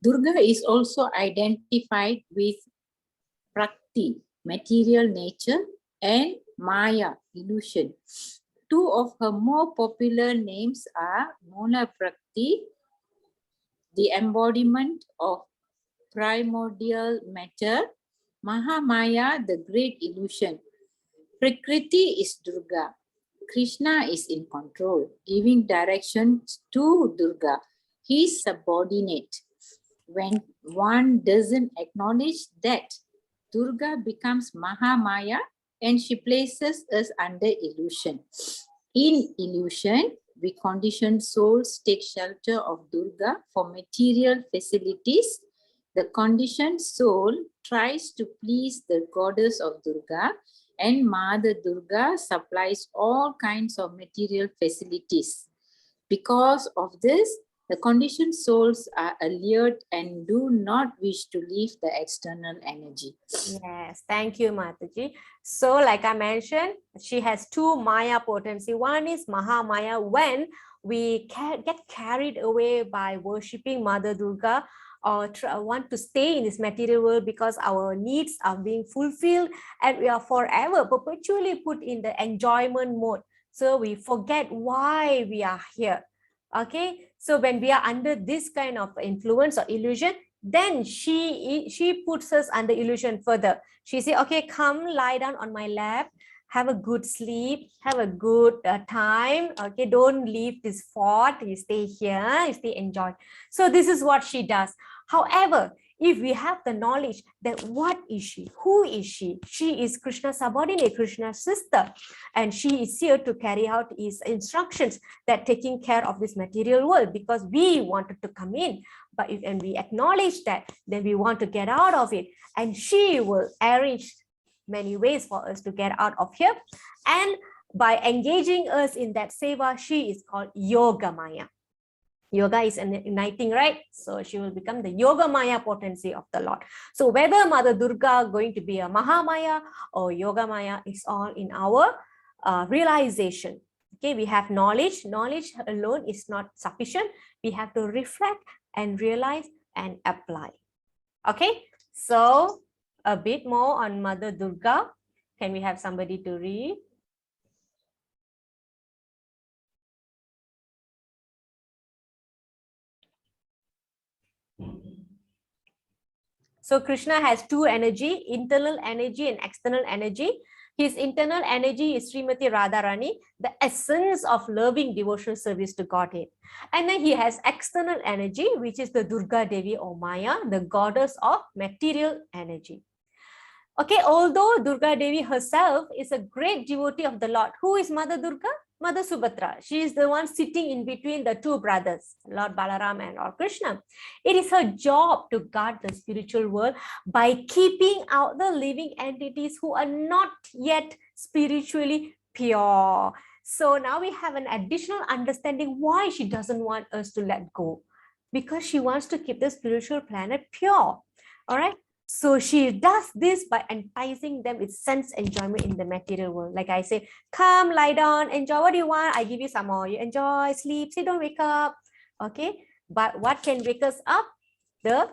Durga is also identified with Bhakti, material nature, and Maya, illusion. Two of her more popular names are Mola Bhakti, the embodiment of primordial matter, Mahamaya, the great illusion. Prakriti is Durga. Krishna is in control, giving direction to Durga, his subordinate. When one doesn't acknowledge that, Durga becomes Mahamaya and she places us under illusion. In illusion, we conditioned souls take shelter of Durga for material facilities. The conditioned soul tries to please the goddess of Durga, and Mother Durga supplies all kinds of material facilities. Because of this, the conditioned souls are allured and do not wish to leave the external energy. Yes, thank you, Mataji. So like I mentioned, she has two Maya potency. One is Mahamaya, when we get carried away by worshipping Mother Durga, or want to stay in this material world because our needs are being fulfilled, and we are forever perpetually put in the enjoyment mode. So we forget why we are here. Okay, so when we are under this kind of influence or illusion, then she puts us under illusion further. She say, okay, come lie down on my lap, have a good sleep, have a good time. Okay, don't leave this fort, you stay here, you stay enjoy. So this is what she does. However, if we have the knowledge that what is she, who is she? She is Krishna's subordinate, Krishna's sister, and she is here to carry out his instructions that taking care of this material world because we wanted to come in. But if and we acknowledge that, then we want to get out of it, and she will arrange many ways for us to get out of here. And by engaging us in that seva, she is called Yoga Maya. Yoga is uniting, right? So she will become the Yoga Maya potency of the Lord. So whether Mother Durga going to be a Mahamaya or Yoga Maya is all in our realization. Okay, we have knowledge. Knowledge alone is not sufficient. We have to reflect and realize and apply. Okay, so a bit more on Mother Durga. Can we have somebody to read? So Krishna has two energy, internal energy and external energy. His internal energy is Srimati Radharani, the essence of loving devotional service to Godhead. And then he has external energy, which is the Durga Devi or Maya, the goddess of material energy. Okay, although Durga Devi herself is a great devotee of the Lord, who is Mother Durga? Mother Subhadra. She is the one sitting in between the two brothers, Lord Balaram and Lord Krishna. It is her job to guard the spiritual world by keeping out the living entities who are not yet spiritually pure. So now we have an additional understanding why she doesn't want us to let go. Because she wants to keep the spiritual planet pure. All right. So she does this by enticing them with sense enjoyment in the material world. Like I say, come, lie down, enjoy what you want. I give you some more. You enjoy, sleep, say don't wake up. Okay. But what can wake us up? The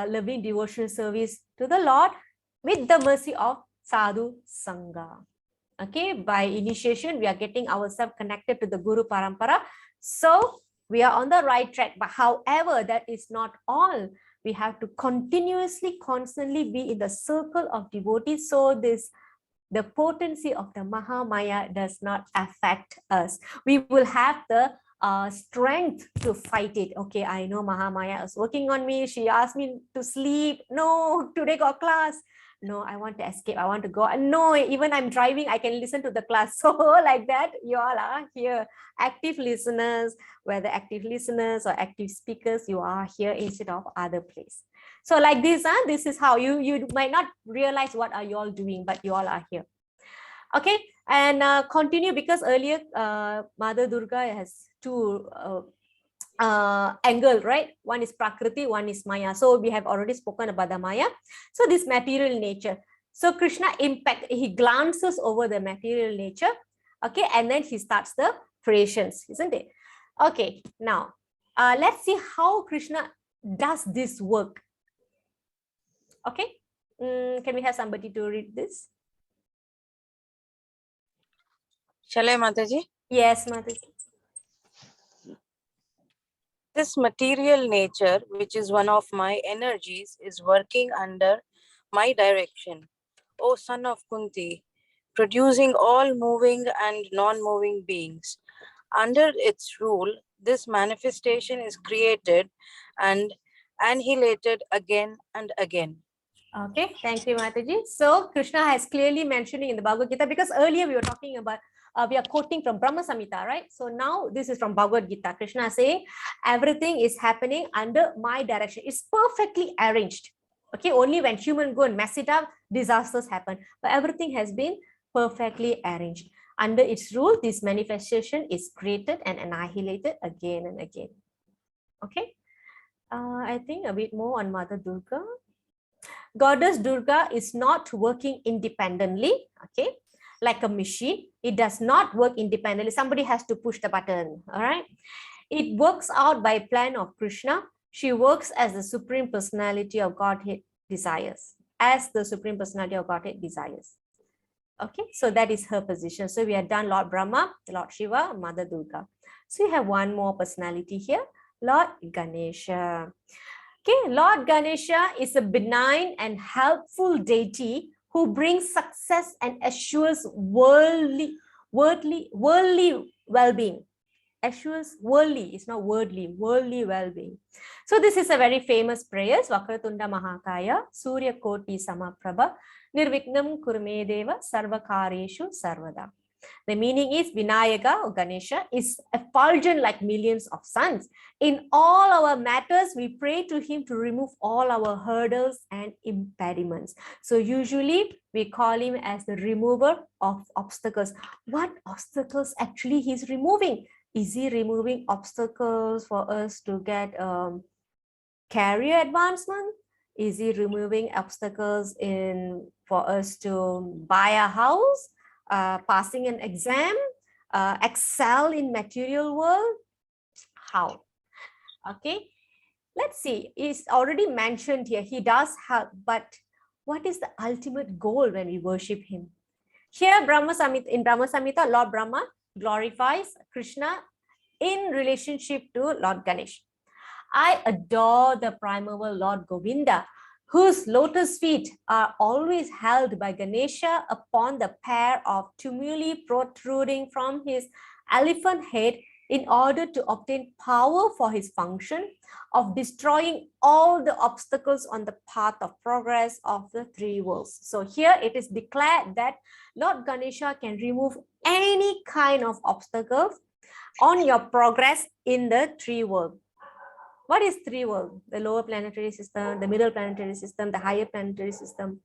loving devotional service to the Lord with the mercy of Sadhu Sangha. Okay. By initiation, we are getting ourselves connected to the Guru Parampara. So we are on the right track. But however, that is not all. We have to continuously, constantly be in the circle of devotees. So the potency of the Mahamaya does not affect us. We will have the strength to fight it. Okay, I know Mahamaya is working on me. She asked me to sleep. No, today got class. No, I want to escape. I want to go. No, even I'm driving, I can listen to the class. So like that, you all are here. Active listeners, whether active listeners or active speakers, you are here instead of other place. So like this, this is how you might not realize what are you all doing, but you all are here. Okay, and continue because earlier Mother Durga has two angle, right? One is Prakriti, one is Maya. So we have already spoken about the Maya. So this material nature. So Krishna he glances over the material nature. Okay, and then he starts the creations, isn't it? Okay, now let's see how Krishna does this work. Okay, can we have somebody to read this? Shall I, Mataji? Yes, Mataji. This material nature, which is one of my energies, is working under my direction, O son of Kunti, producing all moving and non-moving beings. Under its rule, this manifestation is created and annihilated again and again. Okay, thank you, Mataji. So Krishna has clearly mentioned in the Bhagavad Gita, because earlier we were talking about, we are quoting from Brahma Samhita, right? So now this is from Bhagavad Gita. Krishna is saying everything is happening under my direction. It's perfectly arranged. Okay, only when humans go and mess it up, disasters happen. But everything has been perfectly arranged. Under its rule, this manifestation is created and annihilated again and again. Okay, I think a bit more on Mother Durga. Goddess Durga is not working independently, okay, like a machine. It does not work independently. Somebody has to push the button, all right? It works out by plan of Krishna. She works as the Supreme Personality of Godhead desires, as the Supreme Personality of Godhead desires. Okay, so that is her position. So we have done Lord Brahma, Lord Shiva, Mother Durga. So we have one more personality here, Lord Ganesha. Okay, Lord Ganesha is a benign and helpful deity who brings success and assures worldly well-being. assures worldly, it's not worldly, worldly well-being. So this is a very famous prayer, Vakratunda Mahakaya, Surya Koti Samaprabha, Nirviknam Kurmedeva, Sarvakareshu Sarvada. The meaning is Vinayaka or Ganesha is effulgent like millions of suns. In all our matters, we pray to him to remove all our hurdles and impediments. So usually we call him as the remover of obstacles. What obstacles actually he's removing? Is he removing obstacles for us to get career advancement? Is he removing obstacles for us to buy a house? Passing an exam, excel in material world? How? Okay, let's see. It's already mentioned here. He does help, but what is the ultimate goal when we worship him? Here, in Brahma Samhita, Lord Brahma glorifies Krishna in relationship to Lord Ganesh. I adore the primeval Lord Govinda, whose lotus feet are always held by Ganesha upon the pair of tumuli protruding from his elephant head in order to obtain power for his function of destroying all the obstacles on the path of progress of the three worlds. So here it is declared that Lord Ganesha can remove any kind of obstacle on your progress in the three worlds. What is three world? The lower planetary system, the middle planetary system, the higher planetary system.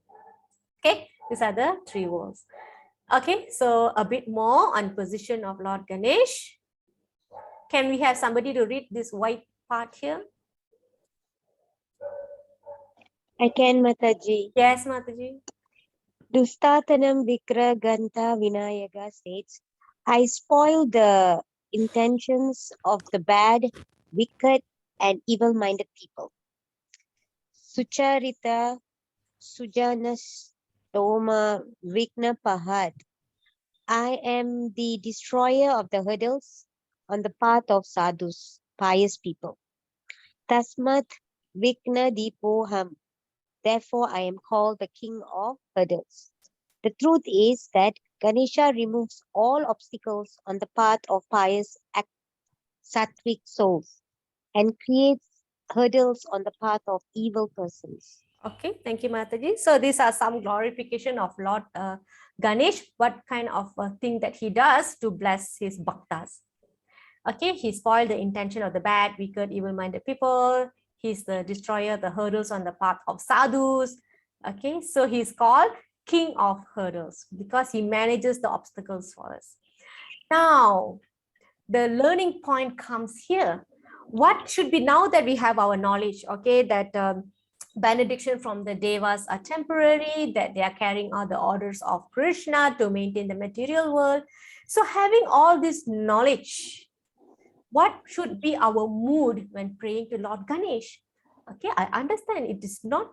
Okay, these are the three worlds. Okay, so a bit more on position of Lord Ganesh. Can we have somebody to read this white part here? I can, Mataji. Yes, Mataji. Dustatanam Vikra Ganta Vinayaka states, I spoil the intentions of the bad, wicked, and evil-minded people. Sucharita Sujanas Toma Vigna Pahat. I am the destroyer of the hurdles on the path of sadhus, pious people. Tasmat Vigna Dipoham. Therefore, I am called the king of hurdles. The truth is that Ganesha removes all obstacles on the path of pious sattvic souls and creates hurdles on the path of evil persons. Okay, thank you, Mataji. So these are some glorification of Lord Ganesh, what kind of thing that he does to bless his bhaktas. Okay, he spoiled the intention of the bad, wicked, evil-minded people. He's the destroyer, the hurdles on the path of sadhus. Okay, so he's called king of hurdles because he manages the obstacles for us. Now, the learning point comes here. What should be, now that we have our knowledge, okay, that benediction from the devas are temporary, that they are carrying out the orders of Krishna to maintain the material world. So having all this knowledge, what should be our mood when praying to Lord Ganesh? Okay, I understand it is not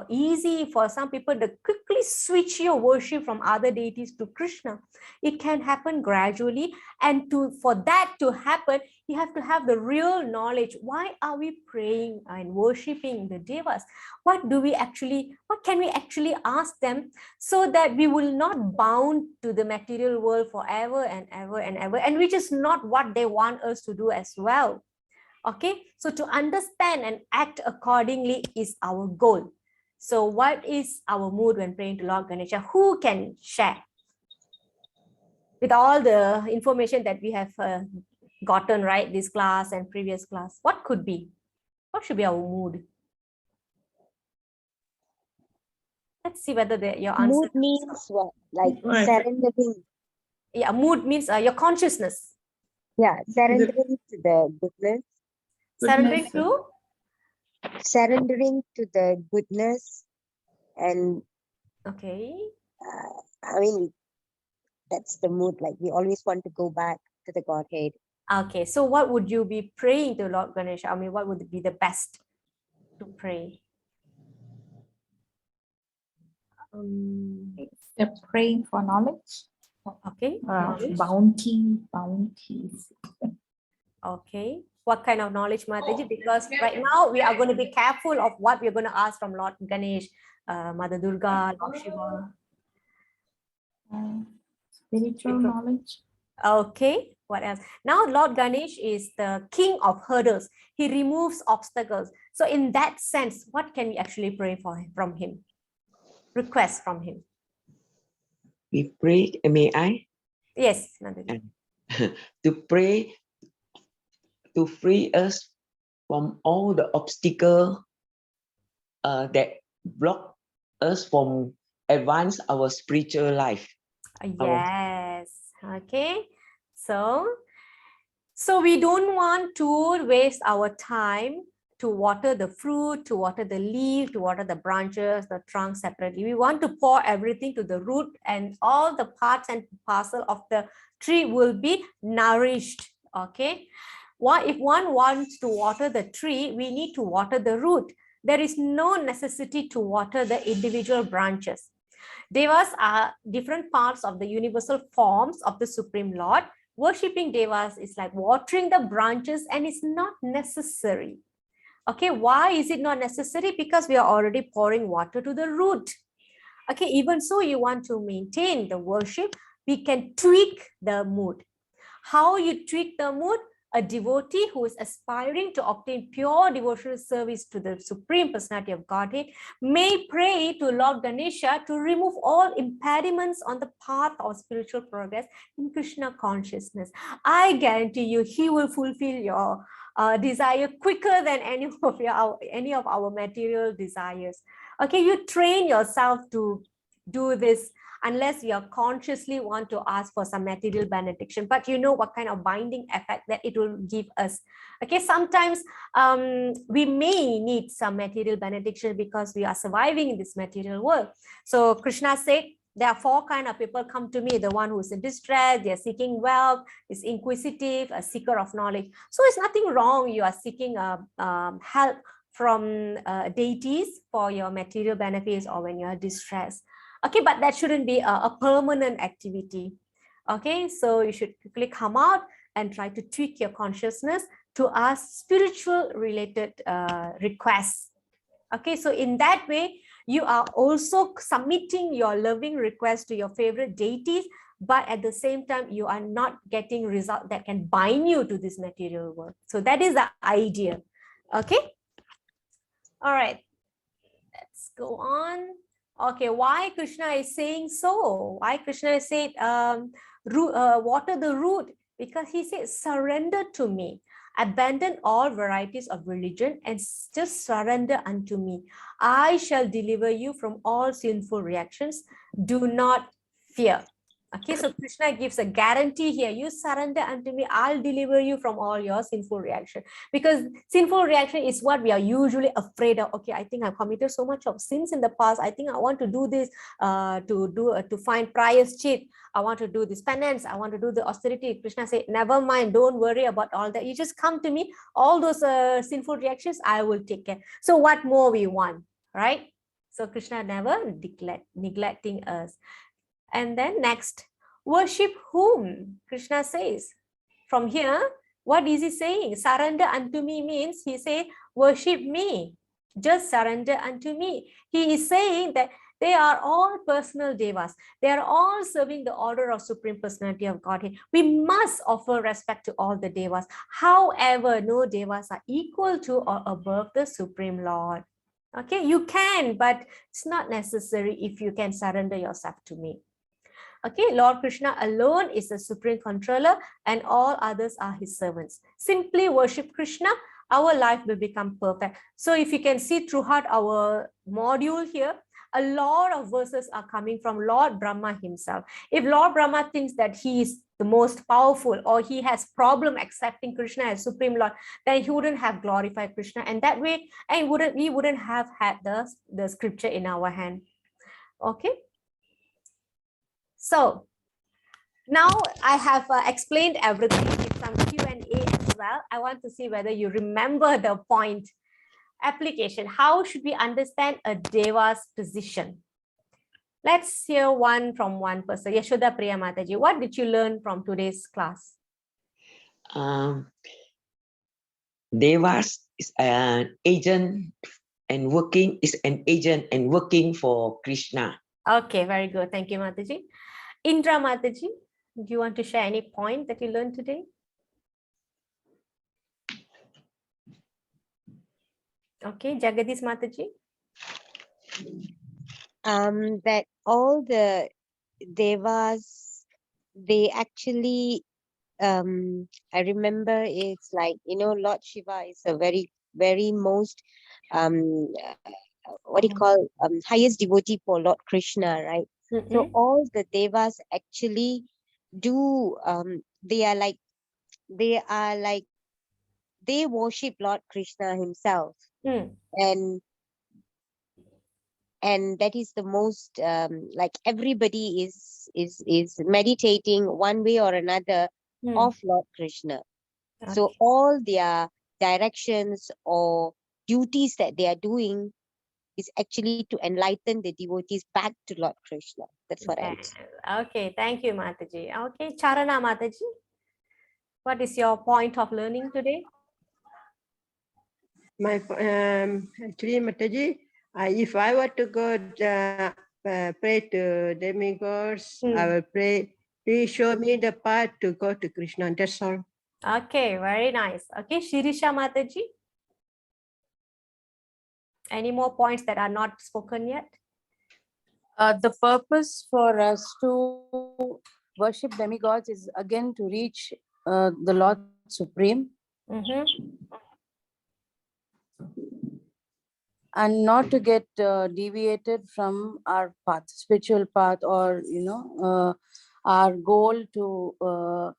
easy for some people to quickly switch your worship from other deities to Krishna. It can happen gradually, and for that to happen, you have to have the real knowledge. Why are we praying and worshiping the devas? What can we actually ask them so that we will not bound to the material world forever and ever and ever, and which is not what they want us to do as well. Okay, so to understand and act accordingly is our goal. So what is our mood when praying to Lord Ganesha? Who can share? With all the information that we have gotten, right, this class and previous class, what could be? What should be our mood? Let's see whether your answer. Mood means what? Like surrendering. Yeah, mood means your consciousness. Yeah, surrendering to the goodness. Surrendering to? Surrendering to the goodness and okay. I mean, that's the mood. Like we always want to go back to the Godhead. Okay, so what would you be praying to Lord Ganesha? I mean, what would be the best to pray? The praying for knowledge. Okay. Bounties. Okay. What kind of knowledge, Mataji? Because right now we are going to be careful of what we're going to ask from Lord Ganesh, Mother Durga, Lord Shiva. Spiritual knowledge. Okay, what else? Now Lord Ganesh is the king of hurdles. He removes obstacles. So in that sense, what can we actually pray for him, from him? Request from him. We pray, may I? Yes, Nandaji. To pray to free us from all the obstacles that block us from advance our spiritual life. Yes. Okay. So we don't want to waste our time to water the fruit, to water the leaf, to water the branches, the trunk separately. We want to pour everything to the root, and all the parts and parcel of the tree will be nourished. Okay. If one wants to water the tree, we need to water the root. There is no necessity to water the individual branches. Devas are different parts of the universal forms of the Supreme Lord. Worshipping Devas is like watering the branches, and it's not necessary. Okay, why is it not necessary? Because we are already pouring water to the root. Okay, even so, you want to maintain the worship, we can tweak the mood. How you tweak the mood? A devotee who is aspiring to obtain pure devotional service to the Supreme Personality of Godhead may pray to Lord Ganesha to remove all impediments on the path of spiritual progress in Krishna consciousness. I guarantee you, he will fulfill your desire quicker than any of our material desires. Okay, you train yourself to do this unless you are consciously want to ask for some material benediction, but you know what kind of binding effect that it will give us. Okay, sometimes we may need some material benediction because we are surviving in this material world. So Krishna said, there are 4 kinds of people come to me: the one who is in distress, they are seeking wealth, is inquisitive, a seeker of knowledge. So it's nothing wrong, you are seeking help from deities for your material benefits or when you are distressed. Okay, but that shouldn't be a permanent activity. Okay, so you should quickly come out and try to tweak your consciousness to ask spiritual related requests. Okay, so in that way, you are also submitting your loving request to your favorite deities, but at the same time, you are not getting result that can bind you to this material world. So that is the idea. Okay. All right. Let's go on. Okay, why Krishna is saying so? Why Krishna is saying water the root? Because he says, surrender to me. Abandon all varieties of religion and just surrender unto me. I shall deliver you from all sinful reactions. Do not fear. Okay, so Krishna gives a guarantee here. You surrender unto me, I'll deliver you from all your sinful reaction. Because sinful reaction is what we are usually afraid of. Okay, I think I've committed so much of sins in the past. I think I want to do this to find prayashchit. I want to do this penance. I want to do the austerity. Krishna said, never mind, don't worry about all that. You just come to me. All those sinful reactions, I will take care. So what more we want, right? So Krishna never neglecting us. And then next, worship whom? Krishna says. From here, what is he saying? Surrender unto me means he say, worship me. Just surrender unto me. He is saying that they are all personal devas. They are all serving the order of Supreme Personality of Godhead. We must offer respect to all the devas. However, no devas are equal to or above the Supreme Lord. Okay, you can, but it's not necessary if you can surrender yourself to me. Okay, Lord Krishna alone is the supreme controller and all others are his servants. Simply worship Krishna, our life will become perfect. So if you can see throughout our module here, a lot of verses are coming from Lord Brahma himself. If Lord Brahma thinks that he is the most powerful or he has problem accepting Krishna as Supreme Lord, then he wouldn't have glorified Krishna, and that way, and we wouldn't have had the scripture in our hand. Okay. So now I have explained everything with some Q&A as well. I want to see whether you remember the point. Application. How should we understand a deva's position? Let's hear one from one person. Yashoda Priya Mataji, what did you learn from today's class? Devas is an agent and working for Krishna. Okay, very good. Thank you, Mataji. Indra Mataji. Do you want to share any point that you learned today? Okay, Jagadish Mataji. That all the devas, they actually, I remember it's like, Lord Shiva is a very most, what do you call, highest devotee for Lord Krishna, right? So all the devas actually do, they are like, they worship Lord Krishna himself. And that is the most, like everybody is meditating one way or another of Lord Krishna. So all their directions or duties that they are doing is actually to enlighten the devotees back to Lord Krishna. That's what I would say. Okay, thank you, Mataji. Okay, Charana Mataji. What is your point of learning today? My actually, Mataji, if I were to go pray to demigods, I will pray. Please show me the path to go to Krishna. That's all. Okay, very nice. Okay, Shirisha Mataji. Any more points that are not spoken yet? The purpose for us to worship demigods is again to reach the Lord Supreme. And not to get deviated from our path, spiritual path, or our goal to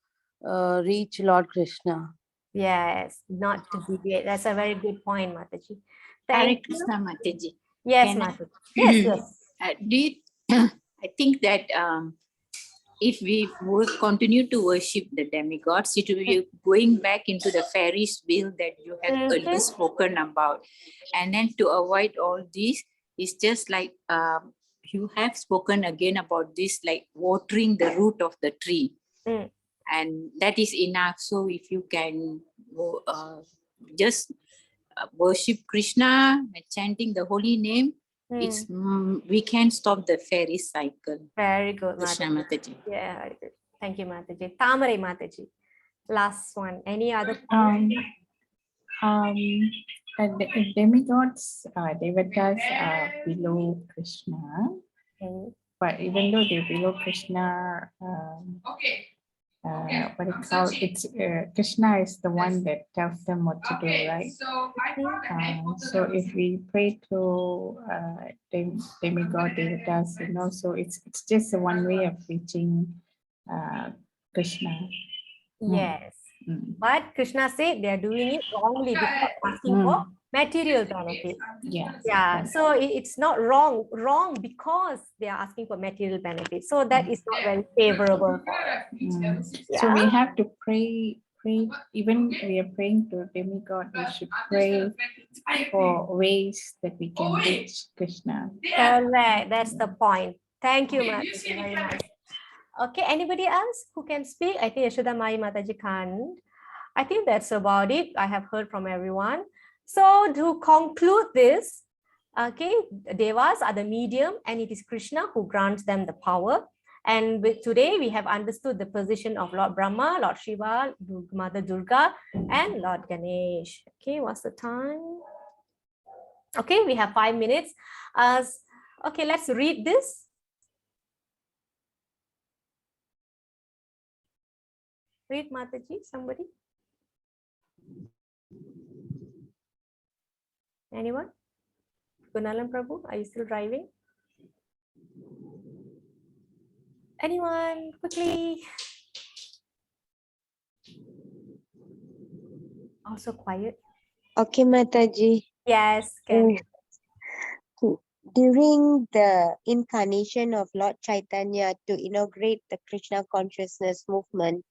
reach Lord Krishna. Yes, not to deviate. That's a very good point, Mataji. Hare Thank you. Krishna, Mataji. Yes, Can I- Mataji. Yes, yes. I think that if we will continue to worship the demigods, it will be going back into the Ferris wheel that you have earlier spoken about. And then to avoid all this, it's just like you have spoken again about this, like watering the root of the tree. And that is enough. So if you can just worship Krishna, chanting the holy name, it's we can stop the fairy cycle. Very good, Krishna Mataji. Mataji. Yeah, very good. Thank you, Mataji. Tamarai Mataji. Last one. Any other? The demigods, devatas are below Krishna. But even though they're below Krishna, what it's called, Krishna is the one that tells them what to do, right? So if we pray to demigod devatas, so it's just a one way of reaching Krishna. Yes. But Krishna said they are doing it wrongly because asking for material benefit. Yeah. So it's not wrong because they are asking for material benefit. So that is not very favorable for us. So we have to pray, even we are praying to demigod, we should pray for ways that we can reach Krishna. Correct. That's the point. Thank you, Mataji. Very nice. Okay, anybody else who can speak? I think Yashoda Mai Mataji can't. I think that's about it. I have heard from everyone. So to conclude this, okay, devas are the medium and it is Krishna who grants them the power. And today we have understood the position of Lord Brahma, Lord Shiva, Mother Durga, and Lord Ganesh. Okay, what's the time? Okay, we have 5 minutes. Okay, let's read this. Read Mataji, somebody. Anyone? Gunalan Prabhu, are you still driving? Anyone? Quickly. Also quiet. Okay, Mataji. Yes, can. During the incarnation of Lord Chaitanya to inaugurate the Krishna consciousness movement,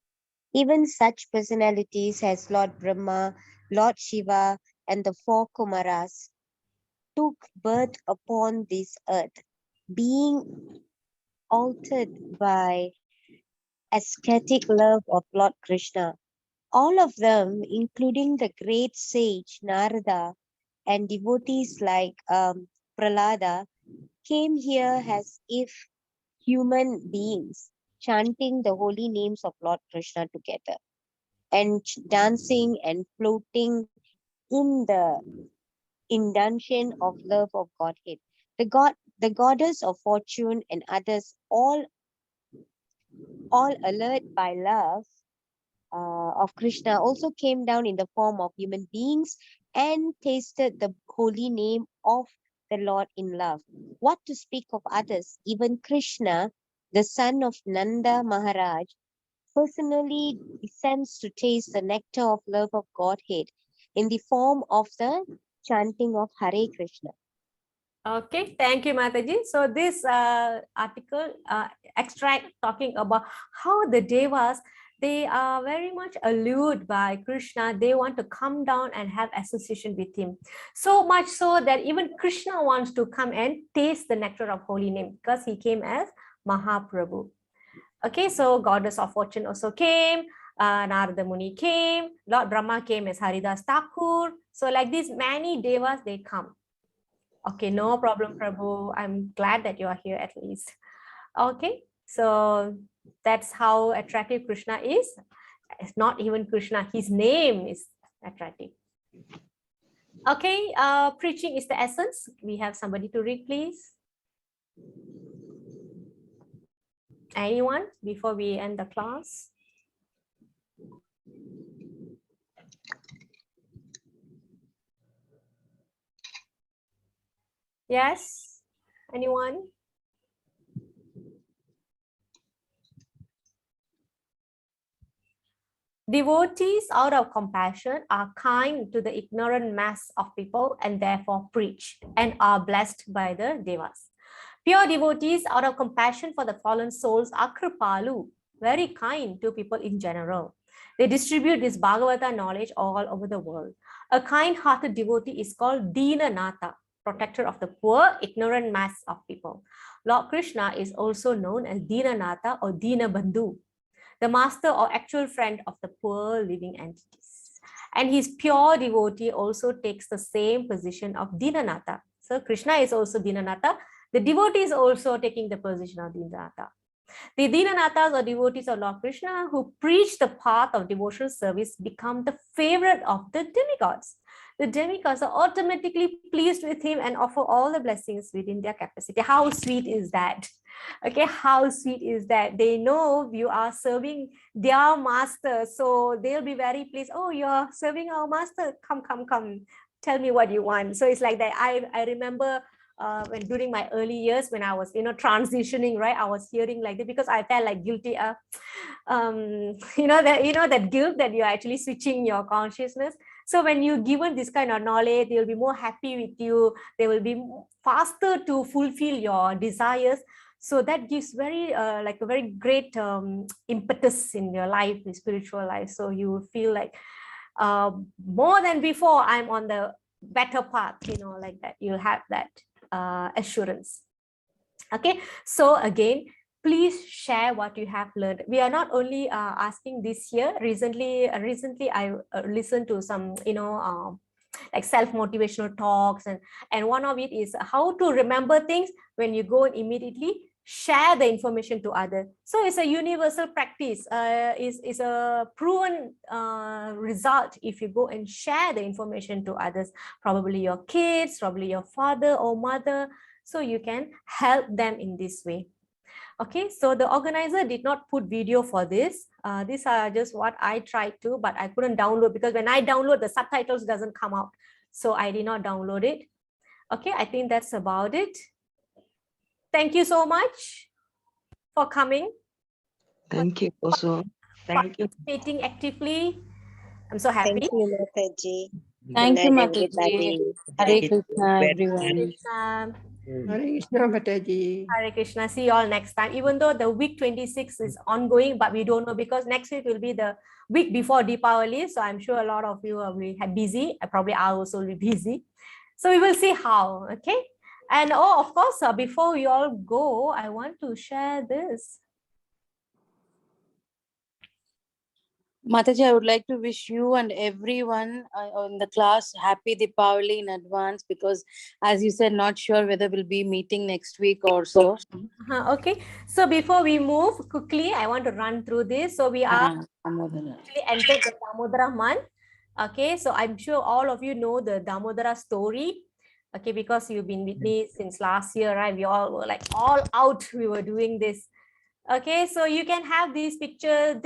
even such personalities as Lord Brahma, Lord Shiva, and the four Kumaras took birth upon this earth, being altered by ascetic love of Lord Krishna. All of them, including the great sage Narada and devotees like Prahlada, came here as if human beings, chanting the holy names of Lord Krishna together and dancing and floating in the indulgence of love of Godhead. The goddess of fortune and others, all alert by love of Krishna, also came down in the form of human beings and tasted the holy name of the Lord in love. What to speak of others? Even Krishna, the son of Nanda Maharaj, personally descends to taste the nectar of love of Godhead in the form of the chanting of Hare Krishna. Okay, thank you, Mataji. So this article extract talking about how the Devas, they are very much allured by Krishna. They want to come down and have association with him. So much so that even Krishna wants to come and taste the nectar of holy name because he came as Mahaprabhu. Okay, so goddess of fortune also came. Narada Muni came. Lord Brahma came as Haridas Thakur. So like these many Devas, they come. Okay, no problem, Prabhu. I'm glad that you are here at least. Okay, so that's how attractive Krishna is. It's not even Krishna, his name is attractive. Okay, preaching is the essence. We have somebody to read, please. Anyone before we end the class? Yes, anyone? Devotees, out of compassion, are kind to the ignorant mass of people and therefore preach and are blessed by the devas. Pure devotees, out of compassion for the fallen souls, are kripalu, very kind to people in general. They distribute this Bhagavata knowledge all over the world. A kind-hearted devotee is called Dinanatha, protector of the poor, ignorant mass of people. Lord Krishna is also known as Dinanatha or Dinabandhu, the master or actual friend of the poor living entities. And his pure devotee also takes the same position of Dinanatha. So Krishna is also Dinanatha. The devotee is also taking the position of Dinanatha. The Dinanathas or devotees of Lord Krishna who preach the path of devotional service become the favorite of the demigods. The demigods are automatically pleased with him and offer all the blessings within their capacity. How sweet is that? Okay, how sweet is that? They know you are serving their master, so they'll be very pleased. Oh, you're serving our master. Come, come, come. Tell me what you want. So it's like that. I remember when during my early years when I was transitioning, right, I was hearing like that because I felt like guilty. That guilt that you're actually switching your consciousness. So when you're given this kind of knowledge, they'll be more happy with you. They will be faster to fulfill your desires. So that gives very like a very great impetus in your life, in spiritual life. So you feel like more than before, I'm on the better path, like that. You'll have that assurance. Okay, so again, please share what you have learned. We are not only asking this year. Recently I listened to some like self-motivational talks, and one of it is how to remember things when you go and immediately share the information to others. So it's a universal practice, is a proven result. If you go and share the information to others, probably your kids, probably your father or mother, so you can help them in this way. Okay, so the organizer did not put video for this. These are just what I tried to, but I couldn't download because when I download, the subtitles doesn't come out. So I did not download it. Okay, I think that's about it. Thank you so much for coming. Thank you also. Thank you. Participating actively. I'm so happy. Thank you, Mataji. Thank you, Good night, Mataji. everybody. Hare Thank Krishna, you. everyone. Krishna. Hare Krishna, Mataji. Hare Krishna. See you all next time. Even though the week 26 is ongoing, but we don't know because next week will be the week before Deepavali. So I'm sure a lot of you will be busy. Probably I also will be busy. So we will see how. Okay. And of course, before we all go, I want to share this. Mataji, I would like to wish you and everyone in the class happy Deepavali in advance, because as you said, not sure whether we'll be meeting next week or so. Okay, so before we move quickly, I want to run through this. So we are actually entered the Damodara month. Okay, so I'm sure all of you know the Damodara story. Okay, because you've been with me since last year, right? We all were like all out. We were doing this. Okay, so you can have this picture,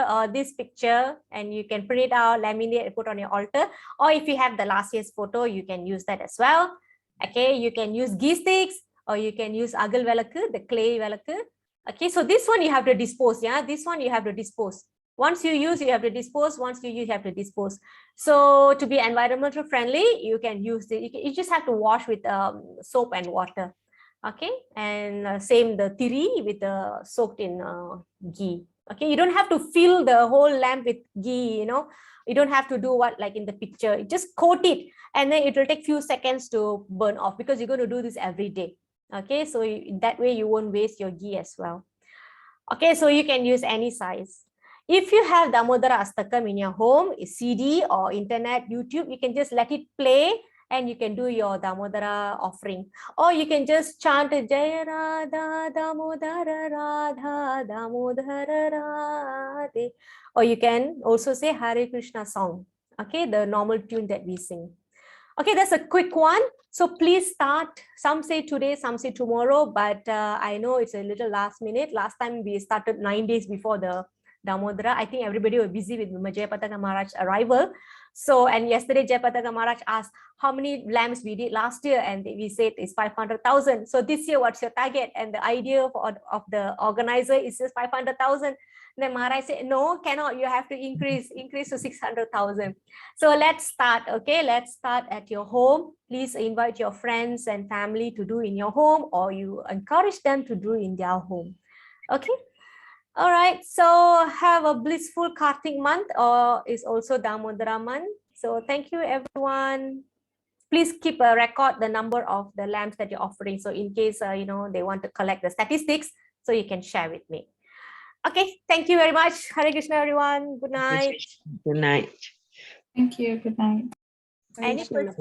or this picture, and you can print it out, laminate, and put on your altar. Or if you have the last year's photo, you can use that as well. Okay, you can use ghee sticks, or you can use agal velakku, the clay velakku. Okay, so this one you have to dispose. Yeah, this one you have to dispose. Once you use, you have to dispose. Once you use, you have to dispose. So to be environmental friendly, you can use it. You just have to wash with soap and water. Okay, and same the tiri with the soaked in ghee. Okay, you don't have to fill the whole lamp with ghee, you don't have to do what like in the picture. Just coat it, and then it will take few seconds to burn off, because you're going to do this every day. Okay, so that way you won't waste your ghee as well. Okay, so you can use any size. If you have Damodara Astakam in your home, CD or internet, YouTube, you can just let it play, and you can do your Damodara offering. Or you can just chant Jaya Radha Damodara Radha Damodara Radhe. Or you can also say Hare Krishna song. Okay, the normal tune that we sing. Okay, that's a quick one. So please start. Some say today, some say tomorrow, but I know it's a little last minute. Last time we started 9 days before the Damodara. I think everybody was busy with Jayapataka Maharaj's arrival. So, and yesterday Jayapataka Maharaj asked how many lamps we did last year, and we said it's 500,000. So this year, what's your target? And the idea of the organizer is just 500,000. Then Maharaj said, no, cannot. You have to increase to 600,000. So let's start. Okay, let's start at your home. Please invite your friends and family to do in your home, or you encourage them to do in their home. Okay. All right. So have a blissful Kartik month, or is also Damodara month. So thank you, everyone. Please keep a record the number of the lamps that you're offering. So in case they want to collect the statistics, so you can share with me. Okay. Thank you very much. Hare Krishna, everyone. Good night. Good night. Thank you. Good night. Any questions?